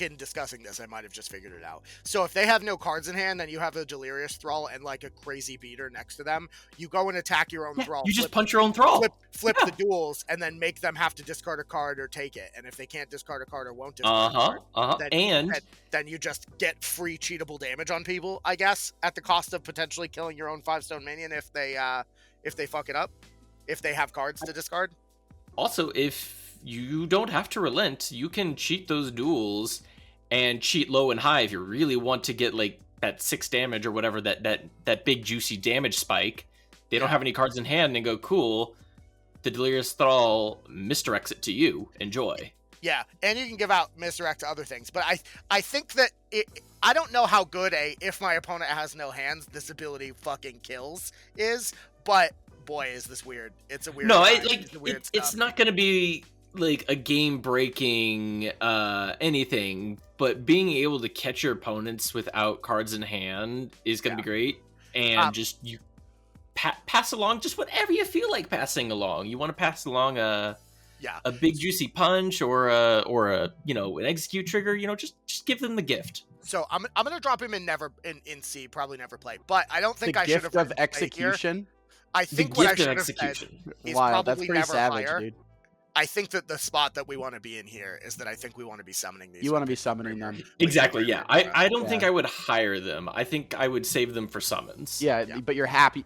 in discussing this, I might have just figured it out. So if they have no cards in hand, then you have a Delirious Thrall and like a crazy beater next to them. You go and attack your own Thrall. You just punch your own Thrall. Flip the duels and then make them have to discard a card or take it. And if they can't discard a card or won't discard a card, then you just get free cheatable damage on people, I guess, at the cost of potentially killing your own 5-stone minion if they fuck it up, if they have cards to discard. Also, if you don't have to relent, you can cheat those duels and cheat low and high if you really want to get like that 6 damage or whatever, that big juicy damage spike. They don't have any cards in hand and go, cool, the Delirious Thrall misdirects it to you. Enjoy. Yeah, and you can give out misdirect to other things. But I think that I don't know how good if my opponent has no hands, this ability fucking kills is, but boy, is this weird. It's a weird it's not going to be like a game-breaking anything, but being able to catch your opponents without cards in hand is going to be great. And just you pass along just whatever you feel like passing along. You want to pass along a big juicy punch or an execute trigger, just give them the gift. So I'm going to drop him in C, probably never play. But I don't think I should have gift of execution. I think what I should have said is wow, probably that's never savage, higher. dude. I think that the spot that we want to be in here is that I think we want to be summoning these. You want to be summoning them. Exactly, yeah. I don't think I would hire them. I think I would save them for summons. Yeah, but you're happy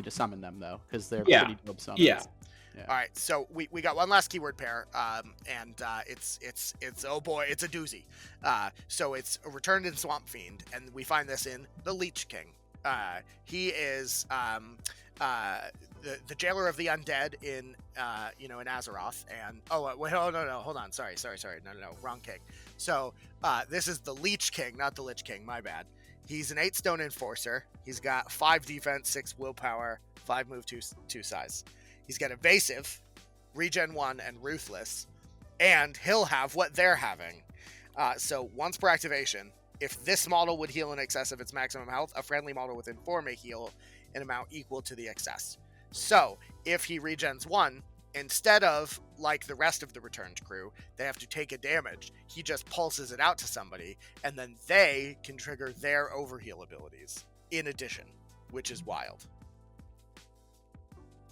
to summon them, though, because they're pretty dope summons. Yeah. All right, so we got one last keyword pair, and it's oh boy, it's a doozy. So it's Returned in Swamp Fiend, and we find this in the Leech King. He is the jailer of the undead in in Azeroth, and hold on, sorry, no, wrong king. So this is the Leech King, not the Lich King, my bad. He's an 8-stone enforcer. He's got 5 defense, 6 willpower, 5 move, 2 size. He's got evasive, regen 1, and ruthless, and he'll have what they're having. So once per activation, if this model would heal in excess of its maximum health, a friendly model within 4 may heal an amount equal to the excess. So if he regens 1, instead of, like the rest of the returned crew, they have to take a damage, he just pulses it out to somebody, and then they can trigger their overheal abilities in addition, which is wild.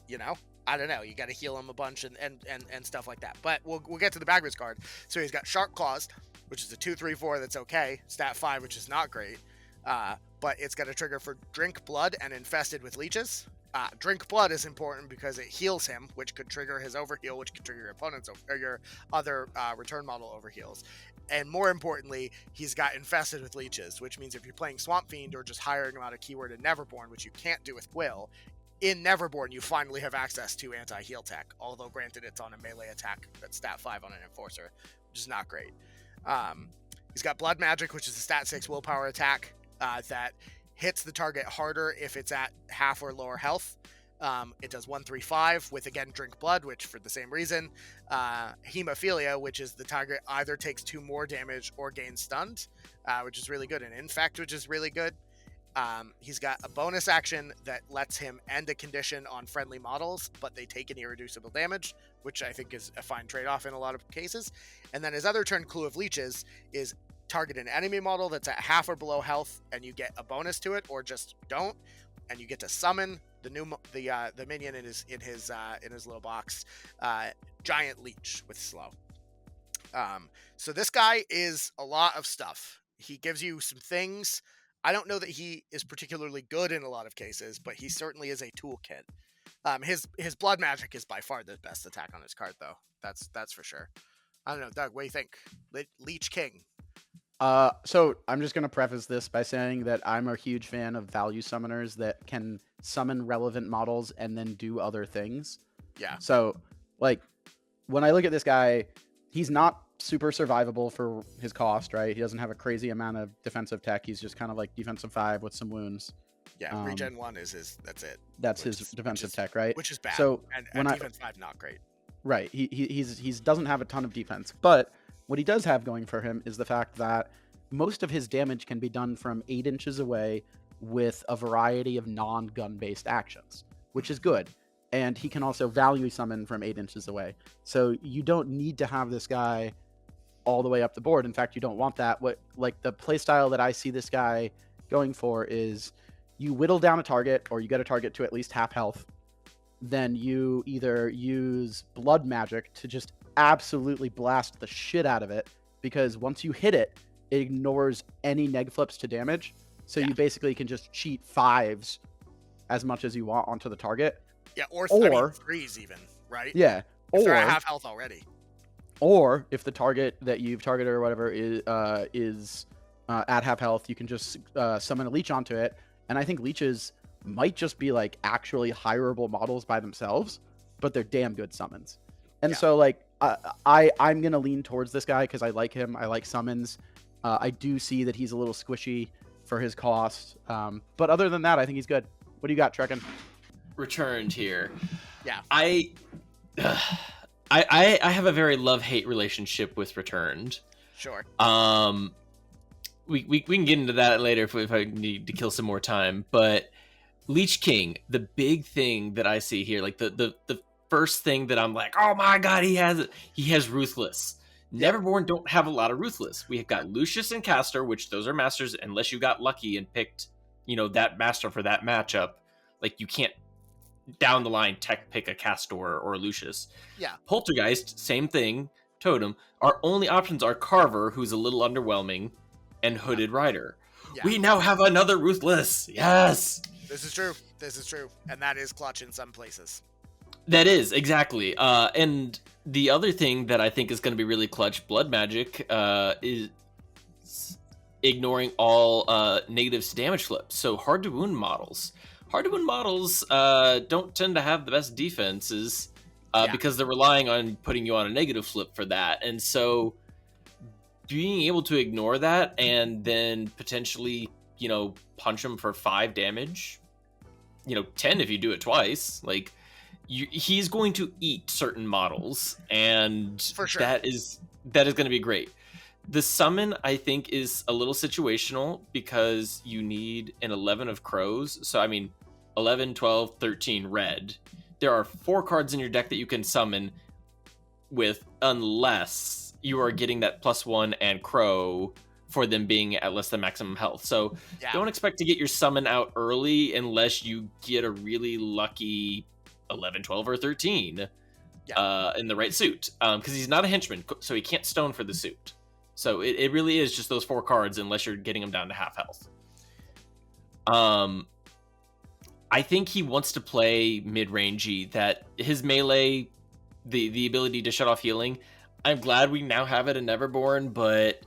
You know? I don't know. You got to heal him a bunch and stuff like that. But we'll get to the backwards card. So he's got Sharp Claws, which is a 2/3/4 that's okay. Stat 5, which is not great. But it's got a trigger for Drink Blood and Infested with Leeches. Drink Blood is important because it heals him, which could trigger his overheal, which could trigger your opponent's or your other return model overheals. And more importantly, he's got Infested with Leeches, which means if you're playing Swamp Fiend or just hiring him out of keyword in Neverborn, which you can't do with Quill, in Neverborn, you finally have access to anti-heal tech, although granted it's on a melee attack that's stat 5 on an enforcer, which is not great. He's got Blood Magic, which is a stat 6 willpower attack that hits the target harder if it's at half or lower health. It does 1/3/5 with, again, Drink Blood, which for the same reason. Hemophilia, which is the target either takes 2 more damage or gains stunned, which is really good. And Infect, which is really good. He's got a bonus action that lets him end a condition on friendly models, but they take an irreducible damage, which I think is a fine trade-off in a lot of cases. And then his other turn clue of Leeches is target an enemy model that's at half or below health, and you get a bonus to it, or just don't, and you get to summon the minion in his little box, Giant Leech with slow. So this guy is a lot of stuff. He gives you some things. I don't know that he is particularly good in a lot of cases, but he certainly is a toolkit. His Blood Magic is by far the best attack on his card, though. That's for sure. I don't know, Doug, what do you think? Leech King. So I'm just going to preface this by saying that I'm a huge fan of value summoners that can summon relevant models and then do other things. Yeah. So, like, when I look at this guy, he's not super survivable for his cost, right? He doesn't have a crazy amount of defensive tech. He's just kind of like defensive 5 with some wounds. Yeah, regen 1 is his. That's it. That's his defensive tech, right? Which is bad. So and defense 5 not great. Right. He doesn't have a ton of defense, but what he does have going for him is the fact that most of his damage can be done from 8 inches away with a variety of non-gun based actions, which is good. And he can also value summon from 8 inches away. So you don't need to have this guy all the way up the board. In fact, you don't want that. What, like, the playstyle that I see this guy going for is you whittle down a target, or you get a target to at least half health. Then you either use Blood Magic to just absolutely blast the shit out of it, because once you hit it, it ignores any neg flips to damage. So you basically can just cheat 5s as much as you want onto the target. Yeah, or 3s even, right? Yeah. If they're at half health already. Or if the target that you've targeted or whatever is at half health, you can just summon a leech onto it. And I think leeches might just be like actually hireable models by themselves, but they're damn good summons. And so like I'm gonna lean towards this guy because I like him. I like summons. I do see that he's a little squishy for his cost, but other than that, I think he's good. What do you got, Trekken? Returned here. Yeah. I have a very love-hate relationship with Returned. Sure. We can get into that later if I need to kill some more time. But Leech King, the big thing that I see here, like the first thing that I'm like, oh my god, he has Ruthless. Neverborn don't have a lot of Ruthless. We have got Lucius and Castor, which those are masters, unless you got lucky and picked, that master for that matchup. Like, you can't down the line tech pick a Castor or a Lucius. Yeah. Poltergeist, same thing. Totem. Our only options are Carver, who's a little underwhelming, and Hooded Rider. Yeah. We now have another Ruthless. Yes. This is true. And that is clutch in some places. That is, exactly. And the other thing that I think is going to be really clutch, Blood Magic, is ignoring all negative damage flips. So hard to wound models. Hard to win models don't tend to have the best defenses because they're relying on putting you on a negative flip for that. And so being able to ignore that and then potentially, punch him for 5 damage, 10 if you do it twice, like he's going to eat certain models, and for sure. that is going to be great. The summon, I think, is a little situational because you need an 11 of crows. So, 11, 12, 13 red there are 4 cards in your deck that you can summon with, unless you are getting that +1 and Crow for them being at less than maximum health. So don't expect to get your summon out early unless you get a really lucky 11, 12, or 13 in the right suit. Because he's not a henchman, so he can't stone for the suit. So it really is just those 4 cards unless you're getting them down to half health. I think he wants to play mid-rangey, that his melee, the ability to shut off healing, I'm glad we now have it in Neverborn, but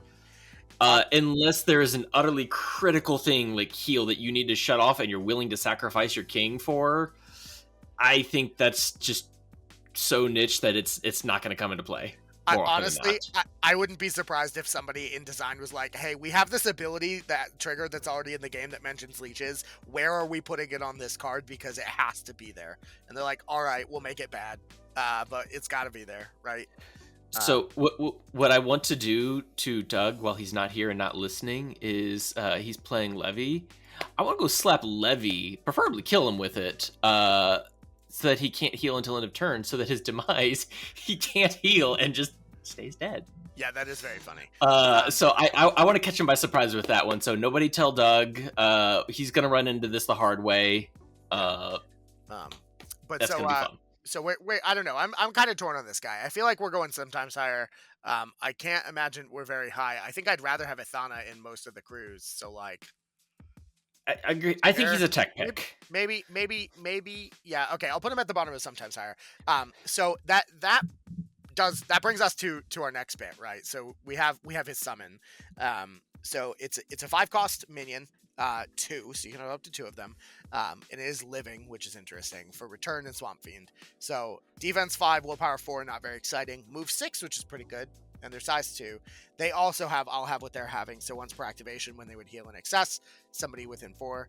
unless there is an utterly critical thing like heal that you need to shut off and you're willing to sacrifice your king for, I think that's just so niche that it's not going to come into play. Honestly, I wouldn't be surprised if somebody in design was like, hey, we have this ability, that trigger that's already in the game that mentions leeches. Where are we putting it on this card? Because it has to be there. And they're like, all right, we'll make it bad. But it's got to be there, right? So what I want to do to Doug while he's not here and not listening is he's playing Levy. I want to go slap Levy, preferably kill him with it, so that he can't heal until end of turn, so that his demise, he can't heal and just stays dead. Yeah, that is very funny. So I want to catch him by surprise with that one. So nobody tell Doug. He's going to run into this the hard way. But that's going to be fun. So wait, I don't know. I'm kind of torn on this guy. I feel like we're going sometimes higher. I can't imagine we're very high. I think I'd rather have Ithanna in most of the crews. So like, I agree. I think he's a tech pick. Maybe. Yeah. Okay. I'll put him at the bottom of sometimes higher. So that brings us to our next bit, right? So we have his summon. So it's a 5-cost minion. 2, so you can have up to 2 of them. And it is living, which is interesting for Return and Swamp Fiend. So defense 5, willpower 4, not very exciting. Move 6, which is pretty good, and they're size 2. They also have I'll have what they're having. So once per activation, when they would heal in excess, somebody within 4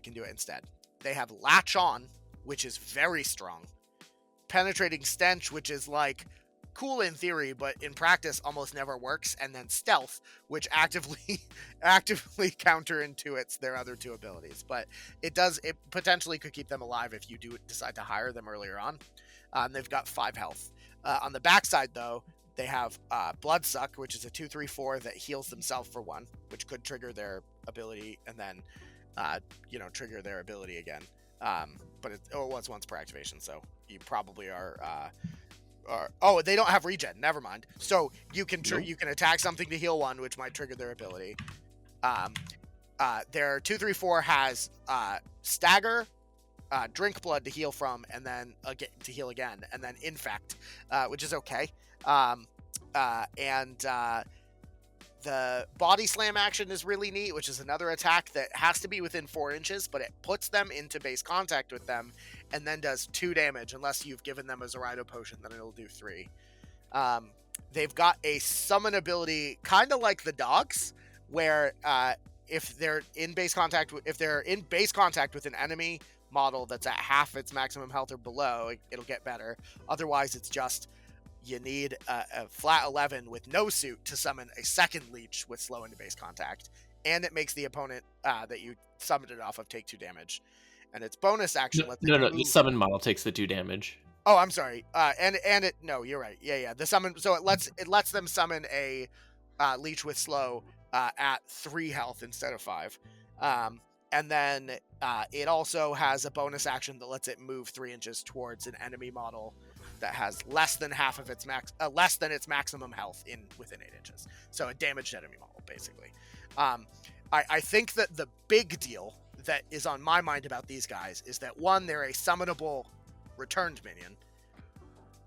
can do it instead. They have Latch On, which is very strong. Penetrating Stench, which is like cool in theory, but in practice almost never works, and then Stealth, which actively counterintuits their other 2 abilities. But it potentially could keep them alive if you do decide to hire them earlier on. They've got 5 health. On the backside, though, they have Bloodsuck, which is a 2/3/4 that heals themselves for 1, which could trigger their ability and then trigger their ability again. But it was once per activation, so you probably are they don't have regen. Never mind. So you can you can attack something to heal 1, which might trigger their ability. Their 2/3/4 has Stagger, Drink Blood to heal from, and then to heal again, and then Infect, which is okay. The Body Slam action is really neat, which is another attack that has to be within 4 inches, but it puts them into base contact with them and then does 2 damage unless you've given them a Zeraido Potion, then it'll do 3. They've got a summon ability kind of like the dogs, where if they're in base contact with an enemy model that's at half its maximum health or below, it'll get better. Otherwise, it's just you need a flat 11 with no suit to summon a second leech with slow into base contact, and it makes the opponent that you summoned it off of take 2 damage. And its bonus action. No, the summon model takes the 2 damage. Oh, I'm sorry. No, you're right. Yeah. The summon. So it lets them summon a leech with slow at 3 health instead of 5. And then it also has a bonus action that lets it move 3 inches towards an enemy model that has less than half of its less than its maximum health within 8 inches. So a damaged enemy model, basically. I think that the big deal that is on my mind about these guys is that, 1, they're a summonable returned minion,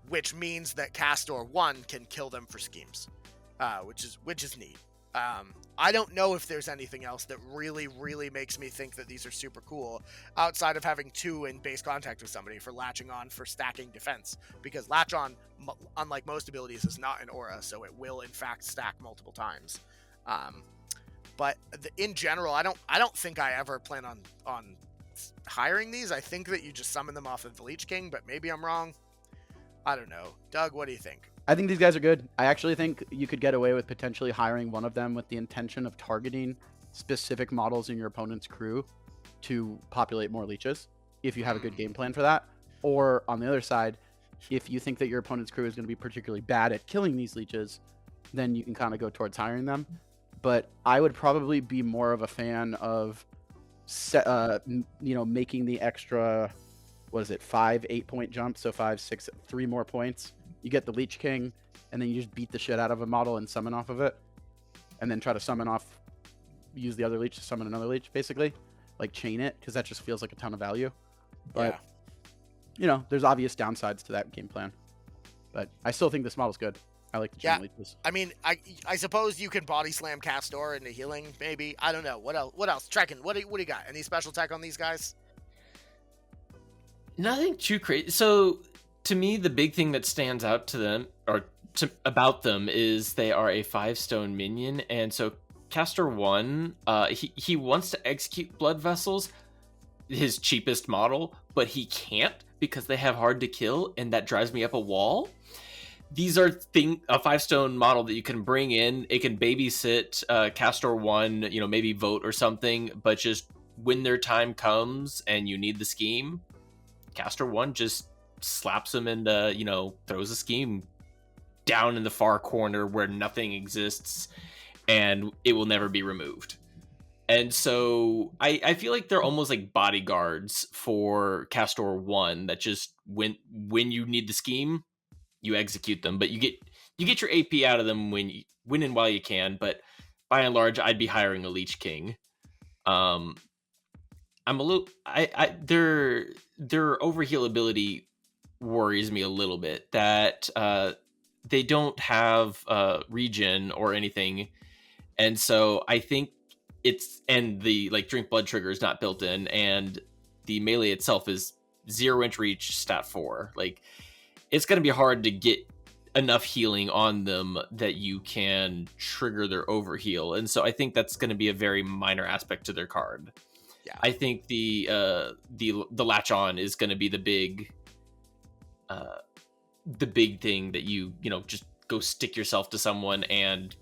which means that Castor 1 can kill them for schemes, which is neat. I don't know if there's anything else that really, really makes me think that these are super cool outside of having 2 in base contact with somebody for latching on for stacking defense, because latch on, unlike most abilities, is not an aura, so it will in fact stack multiple times. But in general, I don't think I ever plan on hiring these. I think that you just summon them off of the Leech King, but maybe I'm wrong. I don't know. Doug, what do you think? I think these guys are good. I actually think you could get away with potentially hiring one of them with the intention of targeting specific models in your opponent's crew to populate more leeches, if you have a good game plan for that. Or on the other side, if you think that your opponent's crew is going to be particularly bad at killing these leeches, then you can kind of go towards hiring them. But I would probably be more of a fan of, making the extra, 5, 8-point jump. So 5, 6, 3 more points. You get the Leech King, and then you just beat the shit out of a model and summon off of it. And then try to summon off, use the other leech to summon another leech, basically. Like chain it, because that just feels like a ton of value. But, there's obvious downsides to that game plan. But I still think this model's good. I like the chain leeches. I mean, I suppose you can body slam Castor into healing, maybe. I don't know. What else? Trekken, what do you got? Any special tech on these guys? Nothing too crazy. So, to me, the big thing that stands out to them, about them, is they are a 5-stone minion. And so, Castor 1, he wants to execute Blood Vessels, his cheapest model, but he can't because they have hard to kill, and that drives me up a wall. These are a 5-stone model that you can bring in. It can babysit Castor 1, maybe vote or something, but just when their time comes and you need the scheme, Castor 1 just slaps him and, throws a scheme down in the far corner where nothing exists, and it will never be removed. And so I feel like they're almost like bodyguards for Castor 1 that just when you need the scheme, you execute them, but you get your AP out of them when and while you can. But by and large, I'd be hiring a Leech King. I'm a little their overheal ability worries me a little bit, that they don't have regen or anything, and so I think and the drink blood trigger is not built in, and the melee itself is 0-inch reach stat 4. It's going to be hard to get enough healing on them that you can trigger their overheal. And so I think that's going to be a very minor aspect to their card. Yeah. I think the latch on is going to be the big thing that you just go stick yourself to someone and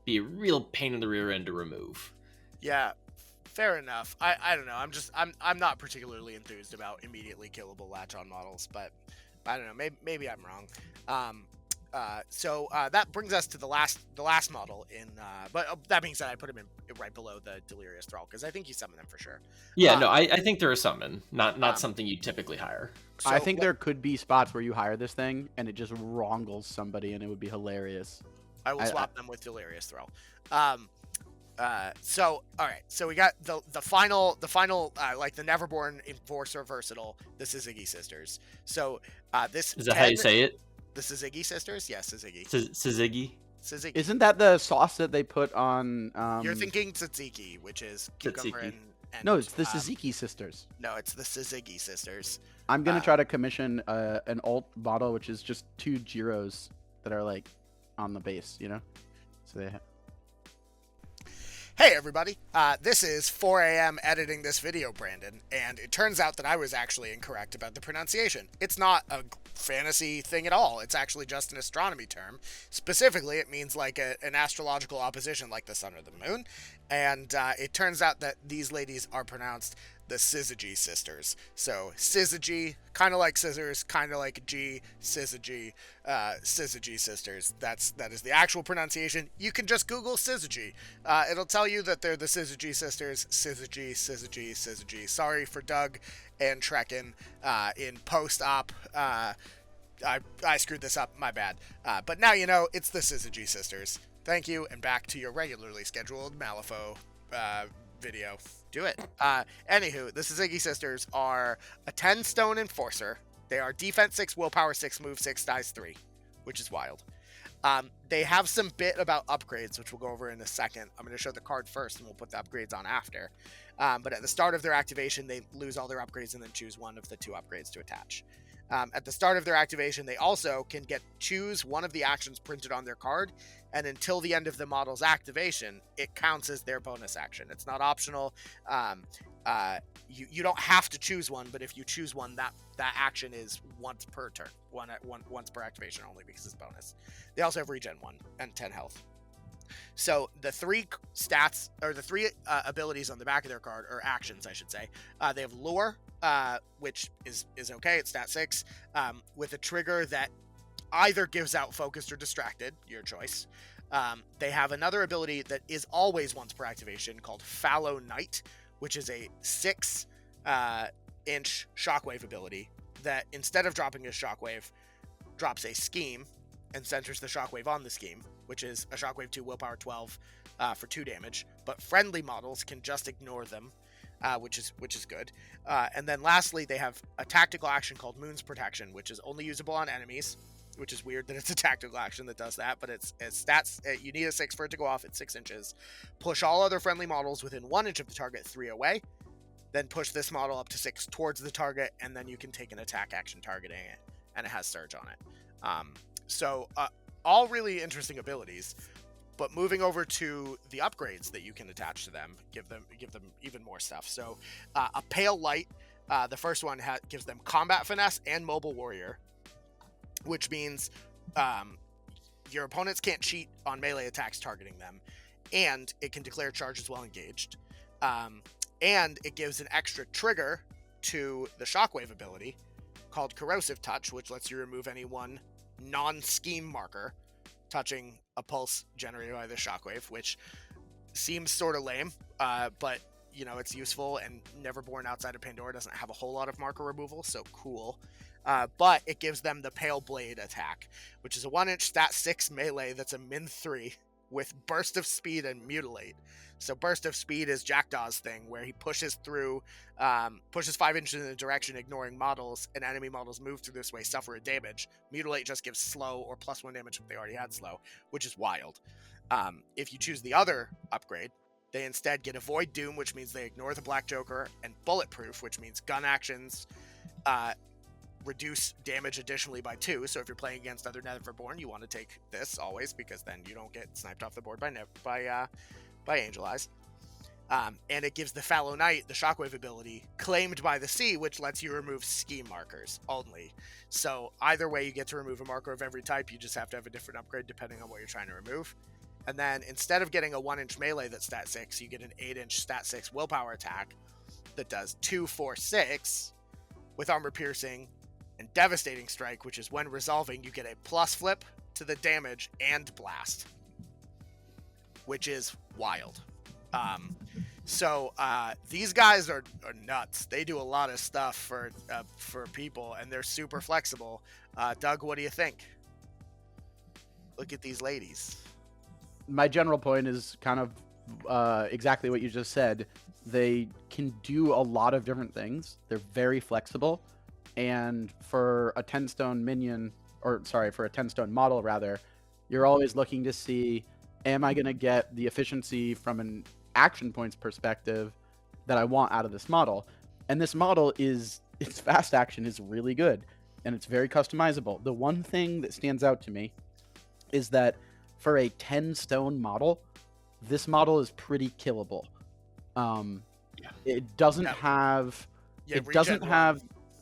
be a real pain in the rear end to remove. Yeah. Fair enough. I don't know. I'm not particularly enthused about immediately killable latch on models, but I don't know. Maybe I'm wrong. So that brings us to the last model in. But that being said, I put him in right below the Delirious Thrall because I think you summon them for sure. Yeah, no, I think they're a summon, not something you typically hire. So I think there could be spots where you hire this thing and it just wrongles somebody, and it would be hilarious. I will swap them with Delirious Thrall. So all right, so we got the final like the Neverborn Enforcer Versatile, the Sysygy Sisters. So this is that how you say it? The Sysygy Sisters? Yes, Sysygy. Syzygy. Syzygy. Isn't that the sauce that they put on? You're thinking tzatziki, which is cucumber and no, it's the Sysygy Sisters. No, it's the Syzygy Sisters. I'm gonna try to commission an alt bottle, which is just 2 gyros that are on the base, So they. Hey everybody, this is 4 a.m. editing this video, Brandon, and it turns out that I was actually incorrect about the pronunciation. It's not a fantasy thing at all. It's actually just an astronomy term. Specifically, it means an astrological opposition like the sun or the moon, and it turns out that these ladies are pronounced the Sysygy Sisters. So Syzygy, kind of like scissors, kind of like a G, Syzygy, Syzygy Sisters. That is the actual pronunciation. You can just Google Syzygy. It'll tell you that they're the Syzygy Sisters. Syzygy, Syzygy, Syzygy. Sorry for Doug and Trekken in post-op. I screwed this up, my bad. But now you know it's the Syzygy Sisters. Thank you, and back to your regularly scheduled Malifaux video. Do it. Anywho, the Syzygy Sisters are a 10-stone enforcer. They are defense 6, willpower 6, move 6, dice 3, which is wild. They have some bit about upgrades, which we'll go over in a second. I'm going to show the card first, and we'll put the upgrades on after. But at the start of their activation, they lose all their upgrades and then choose one of the 2 upgrades to attach. At the start of their activation, they also can choose one of the actions printed on their card, and until the end of the model's activation, it counts as their bonus action. It's not optional. You don't have to choose one, but if you choose one, that action is once per turn, once per activation only because it's bonus. They also have regen 1 and 10 health. So the three stats, or the three abilities on the back of their card, or actions, I should say. They have Lure, which is okay. It's stat 6, with a trigger that either gives out Focused or Distracted, your choice. They have another ability that is always once per activation called Fallow Knight, which is a 6-inch shockwave ability that, instead of dropping a shockwave, drops a scheme and centers the shockwave on the scheme, which is a shockwave 2, willpower 12 for 2 damage. But friendly models can just ignore them, which is good. And then lastly, they have a tactical action called Moon's Protection, which is only usable on enemies, which is weird that it's a tactical action that does that, but it's stats. You need a 6 for it to go off. It's 6 inches. Push all other friendly models within 1 inch of the target 3 away. Then push this model up to 6 towards the target, and then you can take an attack action targeting it, and it has Surge on it. So all really interesting abilities, but moving over to the upgrades that you can attach to them, give them even more stuff. So a Pale Light, the first one gives them Combat Finesse and Mobile Warrior, which means your opponents can't cheat on melee attacks targeting them, and it can declare charges while engaged. And it gives an extra trigger to the Shockwave ability called Corrosive Touch, which lets you remove any one non-scheme marker touching a pulse generated by the Shockwave, which seems sort of lame, but it's useful, and Neverborn outside of Pandora doesn't have a whole lot of marker removal, so cool. But it gives them the Pale Blade attack, which is a 1-inch stat 6 melee that's a min 3 with Burst of Speed and Mutilate. So Burst of Speed is Jackdaw's thing, where he pushes 5 inches in a direction, ignoring models, and enemy models move through this way suffer a damage. Mutilate just gives slow or +1 damage if they already had slow, which is wild. If you choose the other upgrade, they instead get Avoid Doom, which means they ignore the Black Joker, and Bulletproof, which means gun actions reduce damage additionally by 2. So if you're playing against other Neverborn, you want to take this always, because then you don't get sniped off the board by Angel Eyes. And it gives the Fallow Knight the Shockwave ability, Claimed by the Sea, which lets you remove scheme markers only. So either way, you get to remove a marker of every type. You just have to have a different upgrade depending on what you're trying to remove. And then instead of getting a 1-inch melee that's stat 6, you get an 8-inch stat 6 willpower attack that does 2, 4, 6 with armor piercing and devastating strike, which is when resolving, you get a plus flip to the damage and blast, which is wild. So these guys are nuts. They do a lot of stuff for people, and they're super flexible. Doug, what do you think? Look at these ladies. My general point is kind of exactly what you just said. They can do a lot of different things. They're very flexible, and for a 10-stone minion, or sorry, for a 10-stone model rather, you're always looking to see, am I going to get the efficiency from an action points perspective that I want out of this model? And this model its fast action is really good, and it's very customizable. The one thing that stands out to me is that for a 10-stone model, this model is pretty killable. It doesn't have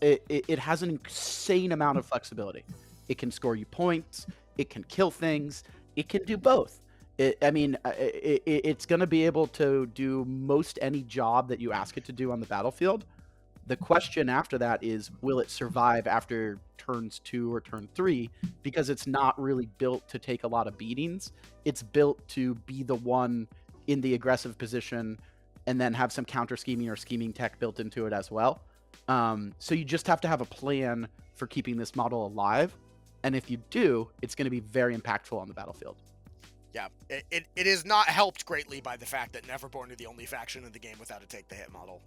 it has an insane amount of flexibility. It can score you points, it can kill things, it can do both. It's going to be able to do most any job that you ask it to do on the battlefield. The question after that is, will it survive after turns 2 or turn 3? Because it's not really built to take a lot of beatings. It's built to be the one in the aggressive position and then have some counter scheming or scheming tech built into it as well. So you just have to have a plan for keeping this model alive. And if you do, it's going to be very impactful on the battlefield. Yeah, it is not helped greatly by the fact that Neverborn are the only faction in the game without a take the hit model,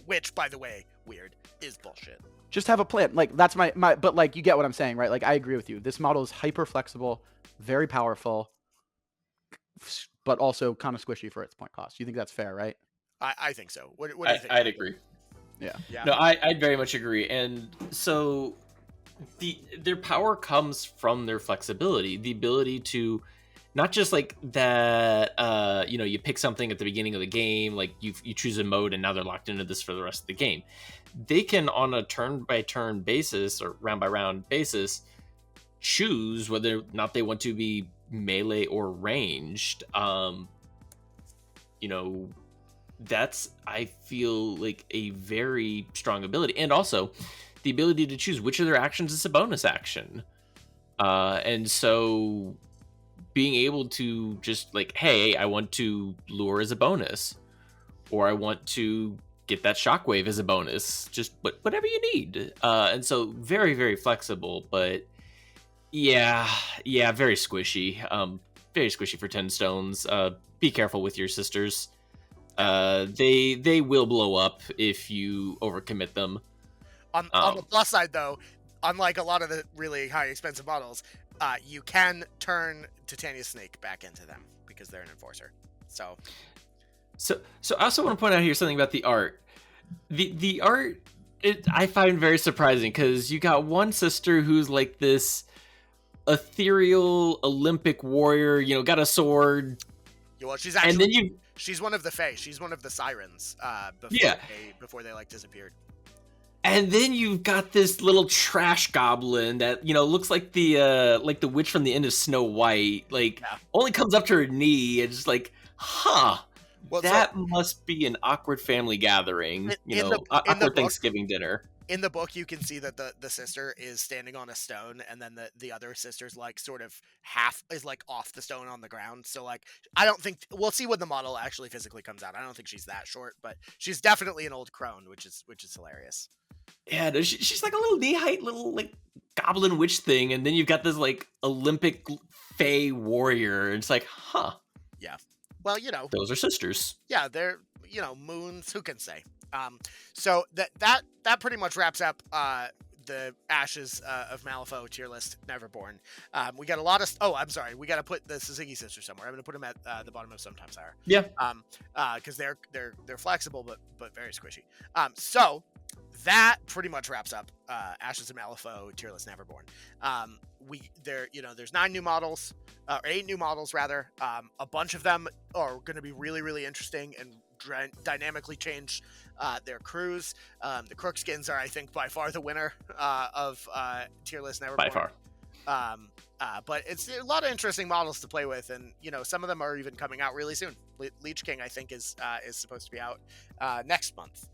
which, by the way, Wyrd, is bullshit. Just have a plan. Like, that's my but like, you get what I'm saying, right? Like, I agree with you. This model is hyper flexible, very powerful, but also kind of squishy for its point cost. You think that's fair, right? I think so. What do you think? I'd agree. Yeah. No, I'd very much agree. And so their power comes from their flexibility, the ability to not just like that, you pick something at the beginning of the game, like you choose a mode and now they're locked into this for the rest of the game. They can, on a turn-by-turn basis or round-by-round basis, choose whether or not they want to be melee or ranged, you know, that's, I feel like, a very strong ability. And also the ability to choose which of their actions is a bonus action. And so being able to just like, hey, I want to lure as a bonus, or I want to get that shockwave as a bonus, just whatever you need. And so very, very flexible, but yeah, very squishy. Very squishy for 10 stones. Be careful with your sisters. They will blow up if you overcommit them. On the plus side, though, unlike a lot of the really high expensive models, you can turn Titania Snake back into them because they're an enforcer. So I also want to point out here something about the art. The art, I find very surprising, because you got one sister who's like this ethereal Olympic warrior, you know, got a sword. Well, she's actually, and then she's one of the Fae. She's one of the sirens. Before they like disappeared. And then you've got this little trash goblin that, you know, looks like the witch from the end of Snow White. Like, only comes up to her knee, and just like, huh. Well, that must be an awkward family gathering, awkward Thanksgiving dinner. In the book, you can see that the sister is standing on a stone, and then the other sister's like sort of half is like off the stone on the ground. So like, I don't think we'll see when the model actually physically comes out. I don't think she's that short, but she's definitely an old crone, which is hilarious. Yeah, she's like a little knee-height little like goblin witch thing, and then you've got this like Olympic Fae warrior. It's like, huh? Yeah. Well, you know, those are sisters. Yeah, they're, you know, moons. Who can say? So that pretty much wraps up the Ashes of Malifaux tier list. Neverborn. We got a lot of. Oh, I'm sorry. We got to put the Sysygy Sisters somewhere. I'm going to put them at the bottom of Sometimes Higher. Yeah. Because they're flexible but very squishy. So that pretty much wraps up Ashes of Malifaux tier list Neverborn. There's 9 new models. Or 8 new models, rather. A bunch of them are going to be really, really interesting and dynamically change their crews. The Crookskins are, I think, by far the winner of tier list Neverborn. By far. But it's a lot of interesting models to play with, and you know, some of them are even coming out really soon. Leech King, I think, is supposed to be out next month.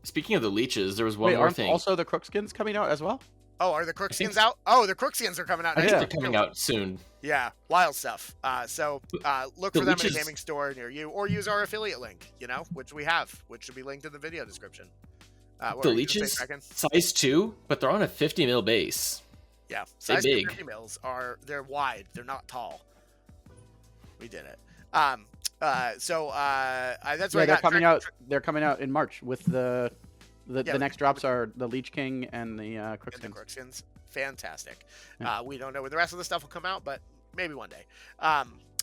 Speaking of the leeches, there was one more thing. Also, the Crookskins coming out as well? Oh, are the Crookskins out? Oh, the Crookskins are coming out next week. They're coming out soon. Yeah, wild stuff. Look for them in a gaming store near you, or use our affiliate link, you know, which we have, which should be linked in the video description. The leeches, size 2, but they're on a 50 mil base. Yeah, size 2 50 mils they're wide. They're not tall. We did it. That's why they're coming out. They're coming out in March with the next drops are the Leech King and the Crookskins. Fantastic. Yeah. We don't know when the rest of the stuff will come out, but maybe one day.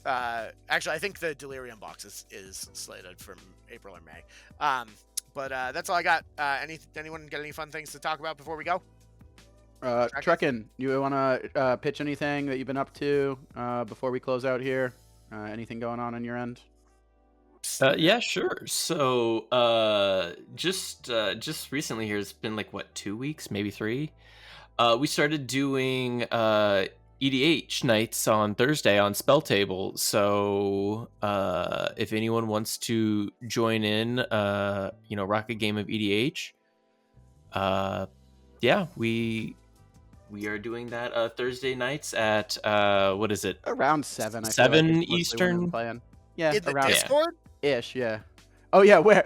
Actually, I think the Delirium box is slated from April or May. But that's all I got. Anyone got any fun things to talk about before we go? Trekkin, you want to pitch anything that you've been up to before we close out here? Anything going on your end? Yeah, sure. So just recently here, it's been like 2 weeks, maybe 3. We started doing EDH nights on Thursday on Spell Table. So if anyone wants to join in, rock a game of EDH, we are doing that Thursday nights at what is it? Around 7. 7 Eastern. Yeah, in the around Discord? Ish, yeah. Oh yeah, where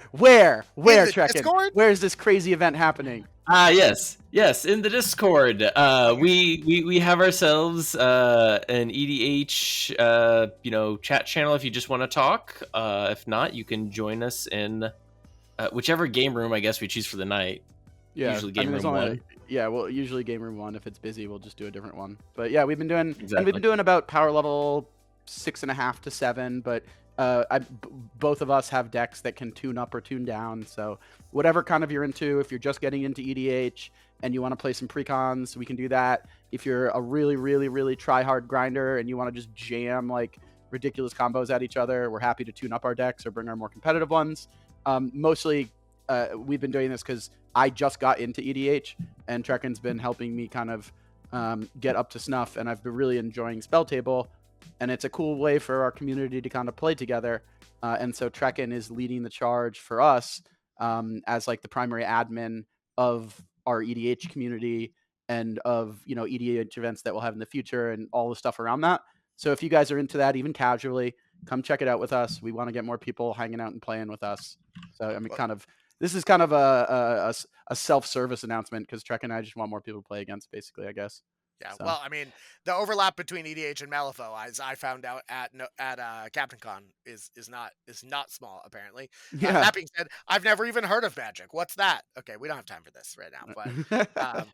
Trekkin? Discord? Where is this crazy event happening? Yes, in the Discord. We have ourselves an EDH chat channel if you just want to talk. If not, you can join us in whichever game room I guess we choose for the night. Yeah, usually game room 1. Usually game room 1. If it's busy, we'll just do a different one. But yeah, we've been doing about power level 6.5 to 7, but both of us have decks that can tune up or tune down. So whatever kind of you're into, if you're just getting into EDH and you want to play some precons, we can do that. If you're a really, really, really try-hard grinder and you want to just jam like ridiculous combos at each other, we're happy to tune up our decks or bring our more competitive ones. Mostly, we've been doing this because I just got into EDH, and Trekkin's been helping me kind of get up to snuff, and I've been really enjoying Spell Table, and it's a cool way for our community to kind of play together. And so Trekken is leading the charge for us as like the primary admin of our EDH community and of EDH events that we'll have in the future and all the stuff around that. So if you guys are into that, even casually, come check it out with us. We want to get more people hanging out and playing with us. So I mean, this is kind of a self-service announcement because Trek and I just want more people to play against, basically, I guess. Yeah, So. well, I mean, the overlap between EDH and Malifaux, as I found out at Captain Con, is not small. Apparently, Yeah. that being said, I've never even heard of Magic. What's that? Okay, we don't have time for this right now, but